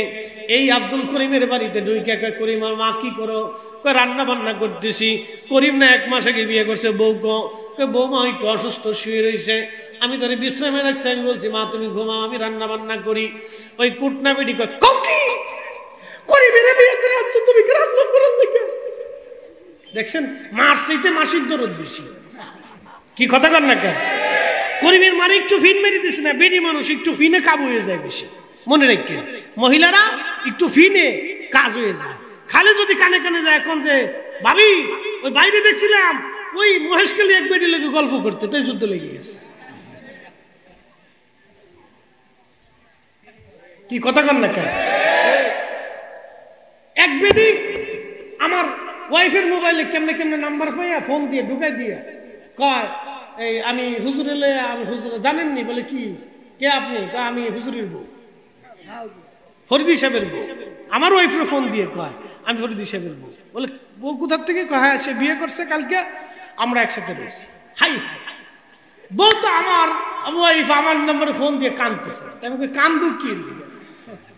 এই আব্দুল করিমের বাড়িতে ঢুকে কয় করিম আর মা কি করো, কয় রান্না বান্না করতেছি। করিম না 1 মাস আগে বিয়ে করছে, বৌমা একটু অসুস্থ শুয়ে রয়েছে, আমি তারে বিশ্রামে রাখছি, আমি বলছি মা তুমি ঘুমাও, আমি রান্না বান্না করি। ওই কুটনা বেডি কয় করিমের বিয়ে করে আনছো, তুমি কি রান্না করেন না? দেখছেন মার চাইতে মাসির দরদ বেশি, কি কথা কর না কেন? করিমের মারে একটু ফিন মেরে দিস না, বেডি মানুষ একটু ফিনে কাবু হয়ে যায় বেশি। মনে রাখেন মহিলারা একটু ফিনে কাজ হয়ে যায়, খালি যদি কানে কানে যায়। এখন যে ভাবি ওই বাইরে দেখছিলাম ওই মহেশখালী এক বেডি লেগে গল্প করতে, তাই যুদ্ধ লেগে গেছে। কি কথা কর না কেন? এক বেডি আমার ওয়াইফের মোবাইলে কেমনে কেমনে নাম্বার পাইয়া ফোন দিয়ে ঢুকাই দিয়ে কয় এই আমি হুজুর এলে, আমি হুজুর জানেননি। বলে কি কে আপনি? আমি হুজুরের বউ, ফরিদি সাহেবের বউ। আমার ওয়াইফের ফোন দিয়ে কয় আমি ফরিদি সাহেবের বউ। বলে বউ কোথার থেকে? কয় হ্যাঁ সে বিয়ে করছে কালকে, আমরা একসাথে রয়েছি। হাই বউ তো আমার ওয়াইফ আমার নম্বরে ফোন দিয়ে কাঁদতেছে। আমি কান্দু কি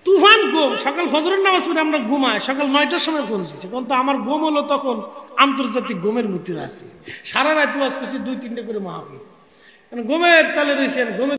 তুফান ঘুম, সকাল ফজরের নামাজ পড়ে আমরা ঘুমাই, সকাল 9টার সময় ফোন দিচ্ছে। কিন্তু আমার ঘুম হলো তখন আন্তর্জাতিক ঘুমের মৃত্যুর আছে, সারা রাত ওয়াজ করছি 2-3টে করে মাহফিল, ঘুমের তালে রয়েছেন ঘুমে